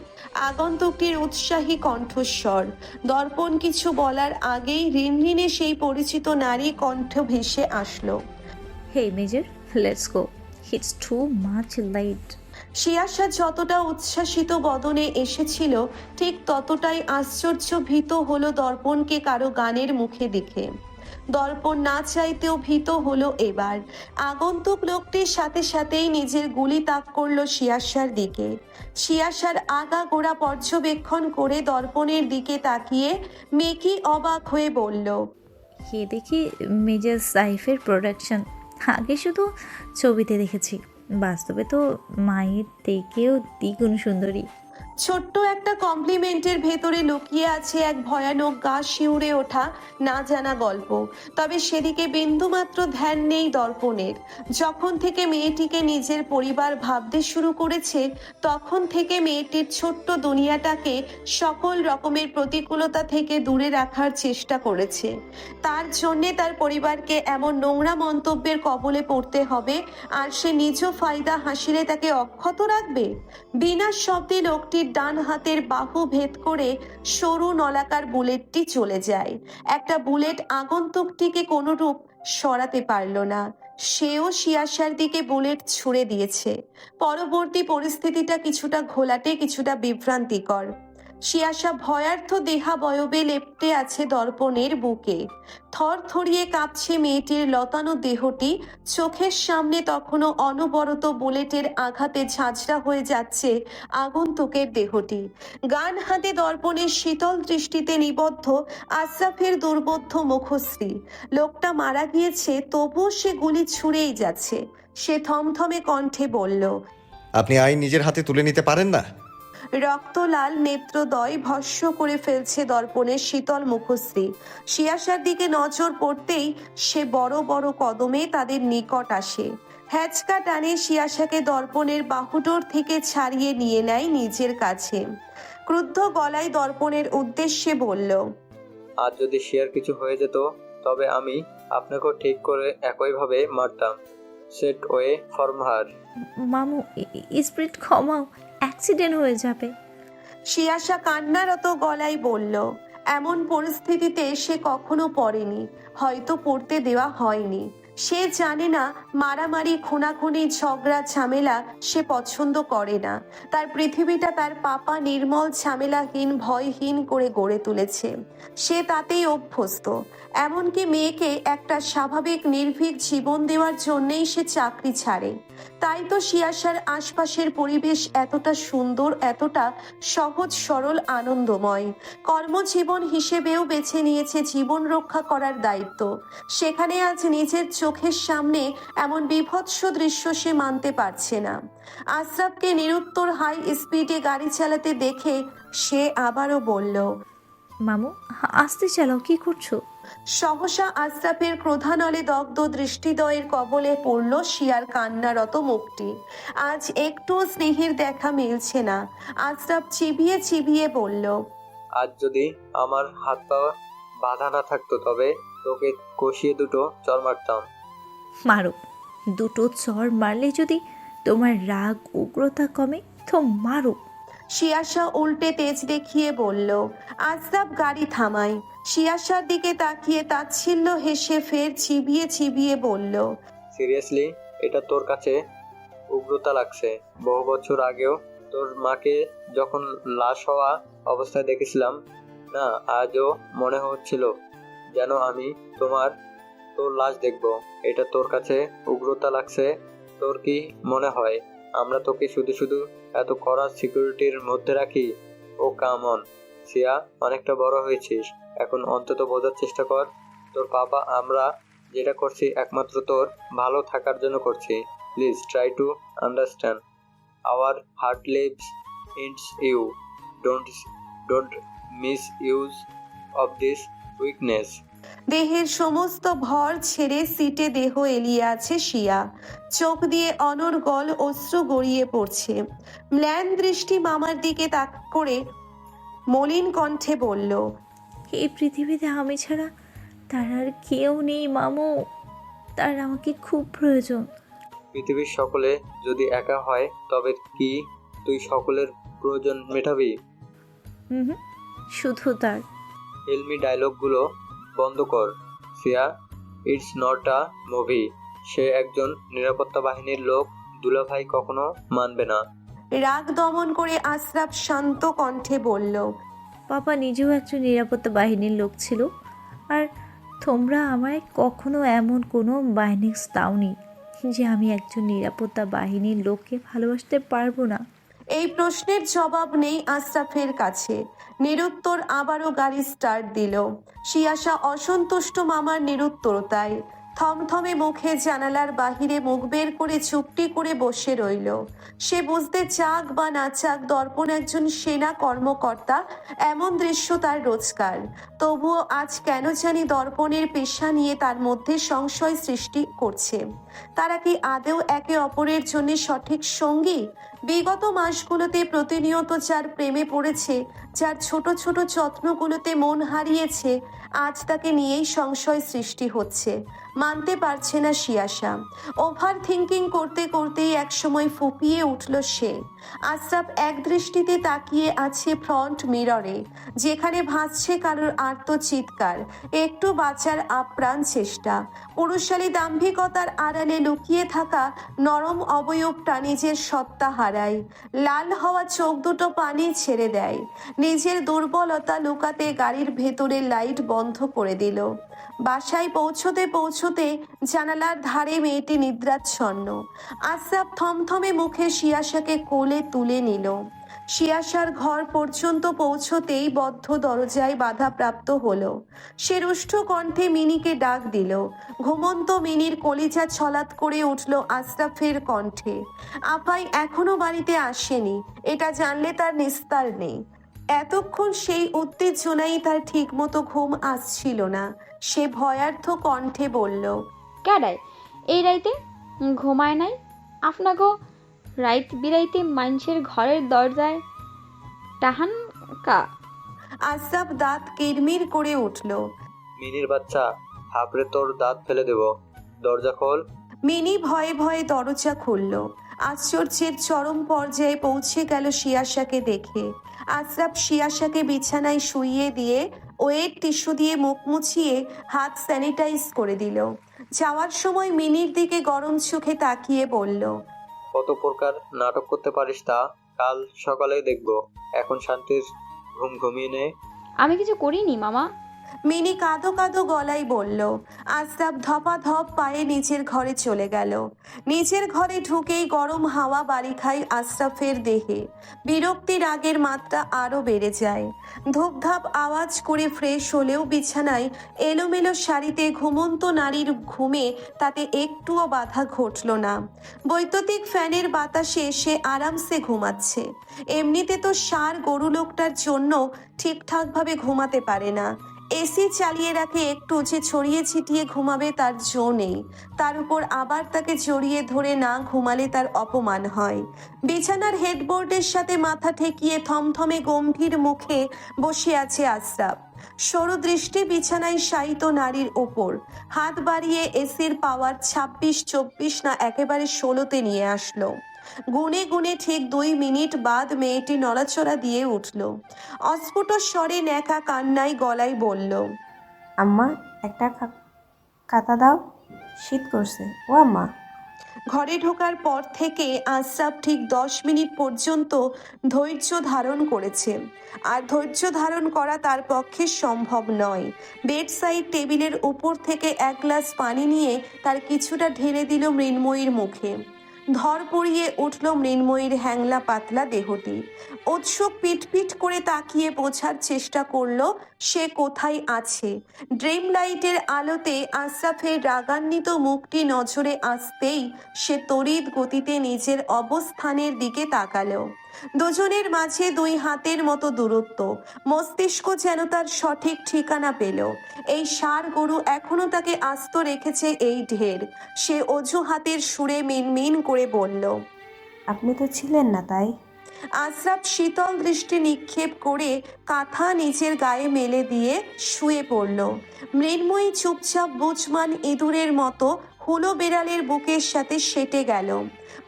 আগন্তুকটির উৎসাহী কণ্ঠস্বর। দর্পণ কিছু বলার আগেই রিনরিনে সেই পরিচিত নারী কণ্ঠ ভেসে আসলো। Hey Major, let's go. It's too much late. শিয়াশা যতটা উচ্ছ্বাসিত বদনে এসেছিল, ঠিক ততটাই আশ্চর্য ভীত হলো দর্পণকে কারো গানের মুখে দেখে। দর্পণ না চাইতেও ভীত হলো এবার। আগন্তুক লোকটির সাথে সাথেই নিজের গুলি তাক করলো শিয়াশার দিকে। শিয়াশার আগাগোড়া পর্যবেক্ষণ করে দর্পণের দিকে তাকিয়ে মেকি অবাক হয়ে বলল। কে দেখি মেজর সাইফের প্রোডাকশন। আগে শুধু ছবিতে দেখেছি, বাস্তবে তো মায়ের থেকেও দ্বিগুণ সুন্দরী। ছোট্ট একটা কমপ্লিমেন্টের ভেতরে লুকিয়ে আছে এক ভয়ানক গা শিউরে ওঠা না জানা গল্প। তবে সেদিকে বিন্দুমাত্র ধ্যান নেই দর্পণের। যখন থেকে মেয়েটিকে নিজের পরিবার ভাবতে শুরু করেছে, তখন থেকে মেয়েটির ছোট্ট দুনিয়াটাকে সকল রকমের প্রতিকূলতা থেকে দূরে রাখার চেষ্টা করেছে। তার জন্যে তার পরিবারকে এমন নোংরা মন্তব্যের কবলে পড়তে হবে, আর সে নিজ ফায়দা হাসিলে তাকে অক্ষত রাখবে? বিনা শব্দে লোকটির ডান হাতের বাহু ভেদ করে সরু নলাকার বুলেটটি চলে যায়। একটা বুলেট আগন্তুকটিকে কোনোরূপ সরাতে পারল না। সেও শিয়াশার দিকে বুলেট ছুড়ে দিয়েছে। পরবর্তী পরিস্থিতিটা কিছুটা ঘোলাটে, কিছুটা বিভ্রান্তিকর। শিয়াশা ভয়ার্থ দেহাবয়বে লেপ্টে আছে দর্পণের বুকে। থরথরিয়ে কাঁপছে মেয়েটির লতানো দেহটি। চোখের সামনে তখনও অনবরত বুলেটের আঘাতে ঝাঁঝরা হয়ে যাচ্ছে আগন্তুকের দেহটি। গান হাতে দর্পণের শীতল দৃষ্টিতে নিবদ্ধ আশরাফের দুর্বোধ্য মুখশ্রী। লোকটা মারা গিয়েছে, তবুও সে গুলি ছুঁড়েই যাচ্ছে। সে থমথমে কণ্ঠে বলল। আপনি আইন নিজের হাতে তুলে নিতে পারেন না? রক্তলাল নেত্রদয় ভস্ম করে ফেলছে দর্পণের শীতল মুখশ্রী। শিয়াশার দিকে নজর পড়তেই সে বড় বড় কদমে তাদের নিকট আসে। হ্যাচকা টানে শিয়াশাকে দর্পণের বাহুডোর থেকে ছাড়িয়ে নিয়ে নেয় নিজের কাছে। ক্রুদ্ধ গলায় দর্পণের উদ্দেশ্যে বলল, আর যদি শিয়ার কিছু হয়ে যেত তবে আমি আপনাকেও ঠিক করে একইভাবে মারতাম। সেট ওয়ে ফর্ম হার। মামু স্পিরিট ক্ষমাও, অ্যাক্সিডেন্ট হয়ে যাবে। শিয়াশা কান্নারত গলায় বলল, এমন পরিস্থিতিতে সে কখনো পড়েনি, হয়তো পড়তে দেওয়া হয়নি। সে জানে না মারামারি, খুনাখুনি, ঝগড়া, ঝামেলা সে পছন্দ করে না। তার পৃথিবীটা তার পাপা নির্মল, ঝামেলাহীন, ভয়হীন করে গড়ে তুলেছে। সে তাতেই অভ্যস্ত। এমনকি মেয়েকে একটা স্বাভাবিক নির্ভীক জীবন দেওয়ার জন্যেই সে চাকরি ছাড়ে। তাই তো শিয়াশার আশপাশের পরিবেশ এতটা সুন্দর, এতটা সহজ সরল, আনন্দময়। কর্মজীবন হিসেবেও বেছে নিয়েছে জীবন রক্ষা করার দায়িত্ব। সেখানে আজ নিজের চোখের সামনে এমন বীভৎস দৃশ্য সে মানতে পারছে না। আশরাফকে নিরুত্তর হাই স্পিডে গাড়ি চালাতে দেখে সে আবারও বলল, মামু আস্তে চালাও, কি করছো? সহসা আশরাফের ক্রোধানলে দগ্ধ দৃষ্টিদ্বয়ের কবলে পড়ল শিয়ার কান্নারত মুখটি। আজ একটু স্নেহের দেখা মিলছে না। আশরাফ চিবিয়ে চিবিয়ে বলল, আজ যদি আমার হাত পা বাঁধা না থাকতো তবে তোকে কষিয়ে দুটো চর মারতাম। মারো, দুটো চর মারলে যদি তোমার রাগ উগ্রতা কমে তো মারো। শিয়াশা উল্টে তেজ দেখিয়ে বলল। আশরাফ গাড়ি থামায়। শিয়াশার দিকে তাকিয়ে তাচ্ছিল্য হেসে ফের চিবিয়ে চিবিয়ে বলল, সিরিয়াসলি এটা তোর কাছে উগ্রতা লাগছে? বহু বছর আগেও তোর মাকে যখন লাশ হওয়া অবস্থায় দেখেছিলাম না, আজও মনে হচ্ছিল যেন আমি তোর লাশ দেখব। এটা তোর কাছে উগ্রতা লাগছে? তোর কি মনে হয় আমরা তোকে শুধু শুধু এত কড়া সিকিউরিটির মধ্যে রাখি? ও কাম অন সিয়া, অনেকটা বড় হয়েছিস, এখন অন্তত বোঝার চেষ্টা কর। তোর পাপা আমরা যেটা করছি একমাত্র তোর ভালো থাকার জন্য করছি। Please try to understand. Our heart lives in you. Don't misuse of this weakness. দেহের সমস্ত ভর ছেড়ে সিটে দেহ এলিয়ে আছে শিয়া। চোখ দিয়ে অনর্গল অশ্রু গড়িয়ে পড়ছে। ম্লান দৃষ্টি মামার দিকে তাক করে মলিন কণ্ঠে বলল, এই পৃথিবীতে আমি ছাড়া তার আর কেউ নেই মামু, তার আমাকে খুব প্রয়োজন। পৃথিবীর সকলে যদি একা হয় তবে কি তুই সকলের প্রয়োজন মেটাবি? হুম, শুধু তার। ফিল্মি ডায়লগগুলো বন্ধ কর Siya. It's not a movie. সে একজন নিরাপত্তা বাহিনীর লোক, দুলাভাই কখনো মানবে না। রাগ দমন করে আশরাফ শান্ত কণ্ঠে বলল, পাপা নিজেও একজন নিরাপত্তা বাহিনীর লোক ছিল, আর তোমরা আমায় কখনো এমন কোনো বাহিনীর দাওনি যে আমি একজন নিরাপত্তা বাহিনীর লোককে ভালোবাসতে পারবো না। এই প্রশ্নের জবাব নেই আশরাফের কাছে। নিরুত্তর আবারও গাড়ি স্টার্ট দিল। শিয়াশা অসন্তুষ্ট মামার নিরুত্তরতায় থমথমে মুখে জানালার বাহিরে মুখ বের করে চুপটি করে বসে রইল। সে বুঝতে চাক বা না চাক দর্পণ একজন সেনা কর্মকর্তা, এমন দৃশ্য তার রোজকার। তবুও আজ কেন জানি দর্পণের পেশা নিয়ে তার মধ্যে সংশয় সৃষ্টি করছে। তারা কি আদৌ একে অপরের জন্য সঠিক সঙ্গী? বিগত মাসগুলোতে প্রতিনিয়ত যার প্রেমে পড়েছে, যার ছোট ছোট যত্নগুলোতে মন হারিয়েছে, আজ তাকে নিয়েই সংশয় সৃষ্টি হচ্ছে। মানতে পারছে না শিয়াশা। ওভার থিঙ্কিং করতে করতেই একসময় ফুপিয়ে উঠল সে। আশরাফ এক দৃষ্টিতে তাকিয়ে আছে ফ্রন্ট মিররে, যেখানে ভাসছে কারোর আর্ত চিৎকার, একটু বাঁচার আপ্রাণ চেষ্টা। পুরুষালী দাম্ভিকতার আড়ালে লুকিয়ে থাকা নরম অবয়বটা নিজের সত্তা হারায়। লাল হওয়া চোখ দুটো পানি ছেড়ে দেয়। নিজের দুর্বলতা লুকাতে গাড়ির ভেতরে লাইট বন্ধ করে দিল। বাসায় পৌঁছতে পৌঁছতে জানালার ধারে মেয়েটি নিদ্রাচ্ছন্ন। আশরাফ থমথমে মুখে শিয়াশাকে কোলে তুলে নিল। শিয়াশার ঘর পর্যন্ত পৌঁছতেই বদ্ধ দরজায় বাধাপ্রাপ্ত হলো। সে রুষ্ট কণ্ঠে মিনিকে ডাক দিল। ঘুমন্ত মিনির কলিজা ছলাৎ করে উঠল আশরাফের কণ্ঠে। আপাই এখনো বাড়িতে আসেনি, এটা জানলে তার নিস্তার নেই। এতক্ষণ সেই উত্তেজনাই তার ঠিক মতো ঘুম আসছিল না। সে ভয়ার্থ কণ্ঠে বলল, কেডাই এই রাইতে ঘুমায় নাই? আপনাগো রাইত বিরাইতে মানুষের ঘরের দরজায় টাহান কা? আশরাফ দাঁত কিরমির করে উঠল। মিনির বাচ্চা, হাবড়ে তোর দাঁত ফেলে দেব, দরজা খোল। মিনি ভয়ে ভয়ে দরজা খুলল। আশ্চর্যের চরম পর্যায়ে পৌঁছে গেল শিয়াশাকে দেখে। আশরাফ শিয়াশাকে বিছানায় শুইয়ে দিয়ে ওয়েট টিস্যু দিয়ে মুখ মুছিয়ে হাত স্যানিটাইজ করে দিল। যাওয়ার সময় মিনির দিকে গরম চোখে তাকিয়ে বলল, কত প্রকার নাটক করতে পারিস তা কাল সকালে দেখব। এখন শান্তির ঘুম ঘুমিয়ে নে। আমি কিছু করিনি মামা। মিনি কাঁদো কাঁদো গলায় বলল। আশরাফ ধপাধপ পায়ে নিচের ঘরে চলে গেল। নিচের ঘরে ঢুকেই গরম হাওয়া বাড়ি খায় আশরাফের দেহে। বিরক্তির আগের মাত্রা আরও বেড়ে যায়। ধূপধাপ আওয়াজ করে ফ্রেশ হলেও বিছানায় এলোমেলো শাড়িতে ঘুমন্ত নারীর ঘুমে তাতে একটুও বাধা ঘটল না। বৈদ্যুতিক ফ্যানের বাতাসে সে আরামসে ঘুমাচ্ছে। এমনিতে তো ষাঁড় গরু লোকটার জন্য ঠিকঠাকভাবে ঘুমাতে পারে না। এসি চালিয়ে রাখে একটু যে ছড়িয়ে ছিটিয়ে ঘুমাবে তার জো নেই। তার উপর আবার তাকে জড়িয়ে ধরে না ঘুমালে তার অপমান হয়। বিছানার হেডবোর্ডের সাথে মাথা ঠেকিয়ে থমথমে গম্ভীর মুখে বসে আছে আশরাফ। সরু দৃষ্টি বিছানায় শায়িত নারীর ওপর। হাত বাড়িয়ে এসির পাওয়ার 26-24 না একেবারে 16-তে নিয়ে আসলো। গুনে গুনে ঠিক 2 মিনিট বাদ মেয়েটি নড়াচড়া দিয়ে উঠল। অস্ফুট স্বরে ন্যাকা কান্নায় গলায় বলল, আম্মা একটা কাতা দাও, শীত করছে ও আম্মা। ঘরে ঢোকার পর থেকে আশরাফ ঠিক 10 মিনিট পর্যন্ত ধৈর্য ধারণ করেছে। আর ধৈর্য ধারণ করা তার পক্ষে সম্ভব নয়। বেড সাইড টেবিলের উপর থেকে 1 গ্লাস পানি নিয়ে তার কিছুটা ঢেলে দিল মৃন্ময়ীর মুখে। ধর পড়িয়ে উঠল মৃন্ময়ীর হ্যাংলা পাতলা দেহটি। উৎসুক পিটপিট করে তাকিয়ে বোঝার চেষ্টা করলো সে কোথায় আছে। ড্রিম লাইটের আলোতে আশরাফের রাগান্বিত মুখটি নজরে আসতেই সে তড়িৎ গতিতে নিজের অবস্থানের দিকে তাকালো। দুজনের মাঝে 2 হাতের মতো দূরত্ব। মস্তিষ্ক যেন তার সঠিক ঠিকানা পেল। এই ষাঁড় গরু এখনো তাকে আস্ত রেখেছে এই ঢের। সে অজুহাতের সুরে মিনমিন করে বলল, আপনি তো ছিলেন না তাই। আশরাফ শীতল দৃষ্টি নিক্ষেপ করে কাঁথা নিচের গায়ে মেলে দিয়ে শুয়ে পড়ল। মৃন্ময়ী চুপচাপ বুঝমান ইঁদুরের মতো হুলো বেড়ালের বুকের সাথে সেটে গেল।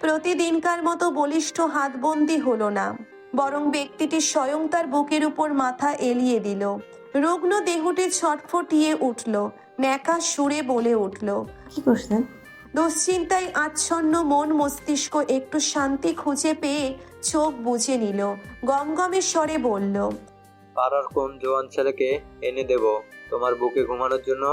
প্রতিদিনকার মতো বলিষ্ঠ হাতবন্দি হলো না, বরং ব্যক্তিটি স্বয়ং তার বুকের উপর মাথা এলিয়ে দিল। রুগ্ন দেহটি ছটফটিয়ে উঠল, ন্যাকা সুরে বলে উঠল, কি করছেন? দুশ্চিন্তায় আচ্ছন্ন মন মস্তিষ্ক একটু শান্তি খুঁজে পেয়ে চোখ বুজে নিল। গমগমে স্বরে বলল, পাড়ার কোন জোয়ান ছেলেকে এনে দেব তোমার বুকে ঘুমানোর জন্য?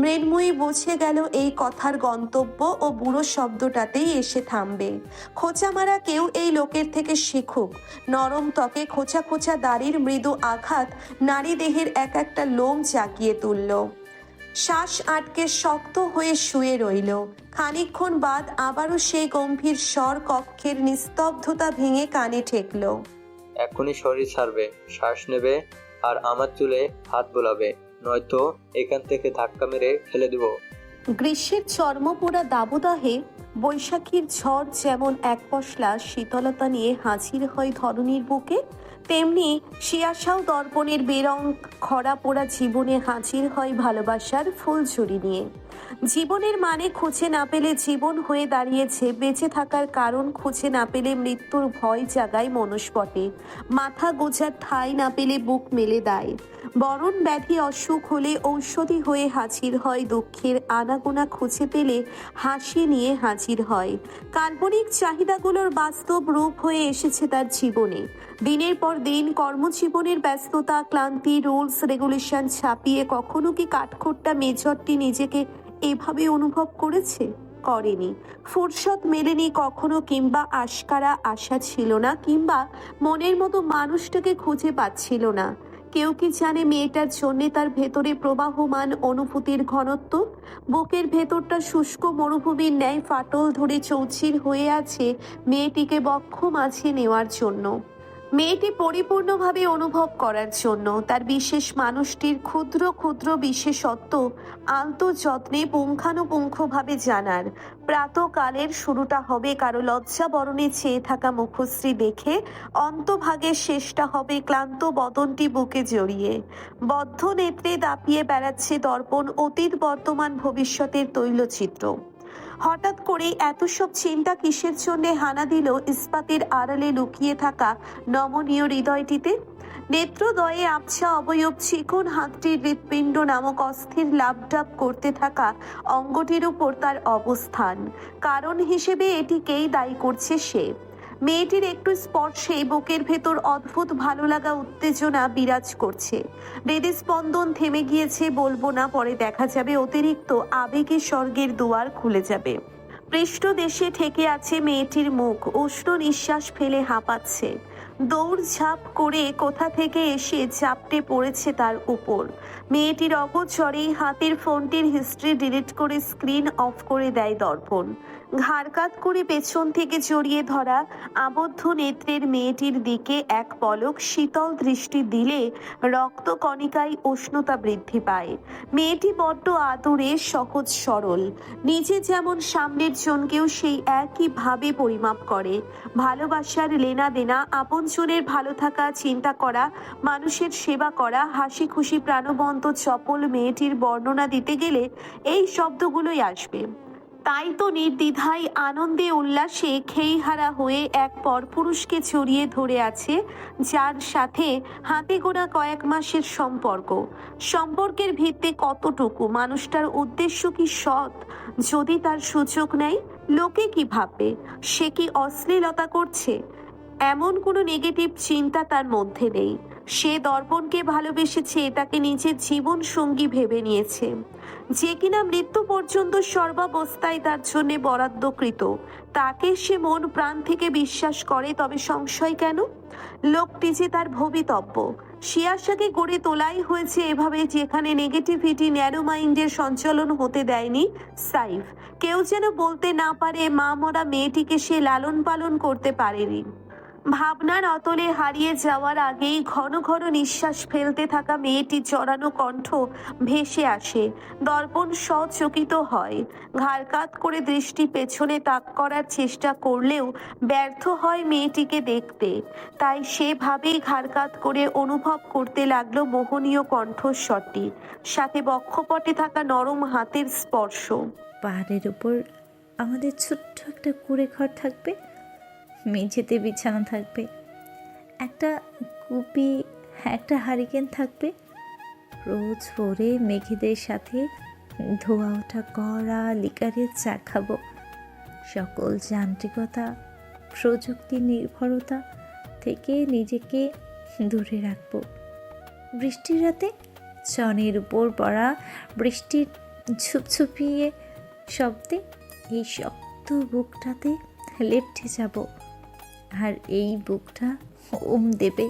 মৃন্ময়ী বুঝে গেল এই কথার গন্তব্য ও বুড়ো শব্দটাতেই এসে থামবে। খোঁচা মারা কেউ এই লোকের থেকে শিখুক। নরম ত্বকে খোঁচা খোঁচা দাড়ির মৃদু আঘাত নারী দেহের এক একটা লোম জাগিয়ে তুলল। শ্বাস আটকে শক্ত হয়ে শুয়ে রইল। খানিকক্ষণ বাদ আবারও সেই গম্ভীর স্বর কক্ষের নিস্তব্ধতা ভেঙে কানে ঠেকল, এখনই শরীর ছাড়বে, শ্বাস নেবে আর আমার চুলে হাত বোলাবে, নয়তো এখান থেকে ধাক্কা মেরে ফেলে দেব। গ্রীষ্মের চর্মপোড়া দাবদাহে বৈশাখীর ঝড় যেমন এক পশলা শীতলতা নিয়ে হাজির হয় ধরণীর বুকে, তেমনি শিয়াশাও দর্পণের বেরং খরা পোড়া জীবনে হাজির হয় ভালোবাসার ফুলঝুরি নিয়ে। জীবনের মানে খুঁজে না পেলে জীবন হয়ে দাঁড়িয়েছে, বেঁচে থাকার কারণ খুঁজে না পেলে মৃত্যুর ভয় জাগায় মনুষ্পটে, মাথা গোজার ঠাঁই না পেলে বুক মেলে দেয়। বরণ ব্যাধি অসুখ হলে ঔষধি হয়ে হাজির হয়, দুঃখের আনাগোনা খুঁজে পেলে হাসি নিয়ে হাজির হয়। কাল্পনিক চাহিদাগুলোর বাস্তব রূপ হয়ে এসেছে তার জীবনে। দিনের পর দিন কর্মজীবনের ব্যস্ততা, ক্লান্তি, রুলস রেগুলেশন ছাপিয়ে কখনো কি কাঠখোট্টা মেজরটি নিজেকে এভাবে অনুভব করেছে? করেনি, ফুরসত মেলেনি কখনো, কিংবা আশকারা আশা ছিল না, কিংবা মনের মতো মানুষটাকে খুঁজে পাচ্ছিল না। কেউ কি জানে মেয়েটার জন্যে তার ভেতরে প্রবাহমান অনুভূতির ঘনত্ব? বুকের ভেতরটা শুষ্ক মরুভূমির ন্যায় ফাটল ধরে চৌচির হয়ে আছে মেয়েটিকে বক্ষ মাঝে নেওয়ার জন্য, মেয়েটি পরিপূর্ণভাবে অনুভব করার জন্য, তার বিশেষ মানুষটির ক্ষুদ্র ক্ষুদ্র বিশেষত্ব আলতো যত্নে পুঙ্খানুপুঙ্খভাবে জানার। প্রাতকালের শুরুটা হবে কারো লজ্জা বরণে চেয়ে থাকা মুখশ্রী দেখে, অন্তভাগের শেষটা হবে ক্লান্ত বদনটি বুকে জড়িয়ে। বদ্ধ নেত্রে দাপিয়ে বেড়াচ্ছে দর্পণ অতীত বর্তমান ভবিষ্যতের তৈলচিত্র। হঠাৎ করে এত সব চিন্তা কিসের জন্য হানা দিল ইস্পাতের আড়ালে লুকিয়ে থাকা নমনীয় হৃদয়টিতে? নেত্রদয়ে আবছা অবয়ব চিকন হাতটির হৃৎপিণ্ড নামক অস্থির লাভডাব করতে থাকা অঙ্গটির উপর তার অবস্থান, কারণ হিসেবে এটিকেই দায়ী করছে সে। মেয়েটির একটু স্পর্শে বুকের ভেতর অদ্ভুত ভালো লাগা উত্তেজনা বিরাজ করছে। হৃদস্পন্দন থেমে গিয়েছে বলবো না, পরে দেখা যাবে অতিরিক্ত আবেগে স্বর্গের দুয়ার খুলে যাবে। পৃষ্ঠদেশে ঠেকে আছে মেয়েটির মুখ, উষ্ণ নিঃশ্বাস ফেলে হাঁপাচ্ছে। দৌড়ঝাঁপ করে কোথা থেকে এসে ঝাপটে পড়েছে তার উপর। মেয়েটির অগোচরেই হাতের ফোনটির হিস্ট্রি ডিলিট করে স্ক্রিন অফ করে দেয় দর্পণ। ঘাড়কাত করে পেছন থেকে জড়িয়ে ধরা আবদ্ধ নেত্রের মেয়েটির দিকে এক পলক শীতল দৃষ্টি দিলে রক্তকণিকায় উষ্ণতা বৃদ্ধি পায়। মেয়েটি বড্ড আদরে, সহজ সরল, নিজে যেমন সামনের জনকেও সেই একইভাবে পরিমাপ করে। ভালোবাসার লেনা দেনা, আপনজনের ভালো থাকা, চিন্তা করা, মানুষের সেবা করা, হাসি খুশি প্রাণবন্ত চপল মেয়েটির বর্ণনা দিতে গেলে এই শব্দগুলোই আসবে। তাই তো নির্দ্বিধায় আনন্দে উল্লাসে খেইহারা হয়ে এক পরপুরুষকে জড়িয়ে ধরে আছে, যার সাথে হাতে গোনা কয়েক মাসের সম্পর্ক। সম্পর্কের ভিত্তি কতটুকু, মানুষটার উদ্দেশ্য কি সৎ? যদি তার সুযোগ নেয় লোকে কি ভাববে? সে কি অশ্লীলতা করছে? এমন কোনো নেগেটিভ চিন্তা তার মধ্যে নেই। সে দর্পণকে ভালোবেসেছে, তাকে নিজের জীবন সঙ্গী ভেবে নিয়েছে, যে কিনা মৃত্যু পর্যন্ত সর্বাবস্থায় তার জন্য বরাদ্দকৃত। তাকে সে মন প্রাণ থেকে বিশ্বাস করে, তবে সংশয় কেন? লোকটি যে তার ভবিতব্য। শিয়াশাকে গড়ে তোলাই হয়েছে এভাবে, যেখানে নেগেটিভিটি ন্যারো মাইন্ডের সঞ্চালন হতে দেয়নি সাইফ। কেউ যেন বলতে না পারে মা মরা মেয়েটিকে সে লালন পালন করতে পারেনি। ভাবনার অতলে হারিয়ে যাওয়ার আগেই ঘন ঘন নিঃশ্বাস ফেলতে থাকা মেয়েটির জড়ানো কণ্ঠ ভেসে আসে। দর্পণ সচকিত হয়, ঘাড়কাত করে দৃষ্টি পেছনে তাক করার চেষ্টা করলেও ব্যর্থ হয় মেয়েটিকে দেখতে। তাই সেভাবেই ঘাড়কাত করে অনুভব করতে লাগলো মোহনীয় কণ্ঠস্বরটি, সাথে বক্ষপটে থাকা নরম হাতের স্পর্শ। পাহাড়ের উপর আমাদের ছোট্ট একটা কুঁড়ে ঘর থাকবে, মেঝেতে বিছানা থাকবে, একটা কুপি, একটা হারিকেন থাকবে। রোজ ভোরে মেঘেদের সাথে ধোয়া ওঠা কড়া লিকারের চা খাবো। সকল যান্ত্রিকতা, প্রযুক্তির নির্ভরতা থেকে নিজেকে দূরে রাখবো। বৃষ্টির রাতে চনের উপর পড়া বৃষ্টির ঝুপঝুপিয়ে শব্দে এই শক্ত বুকটাতে লেপ্টে যাব, আর এই বুকটা ওম দেবে।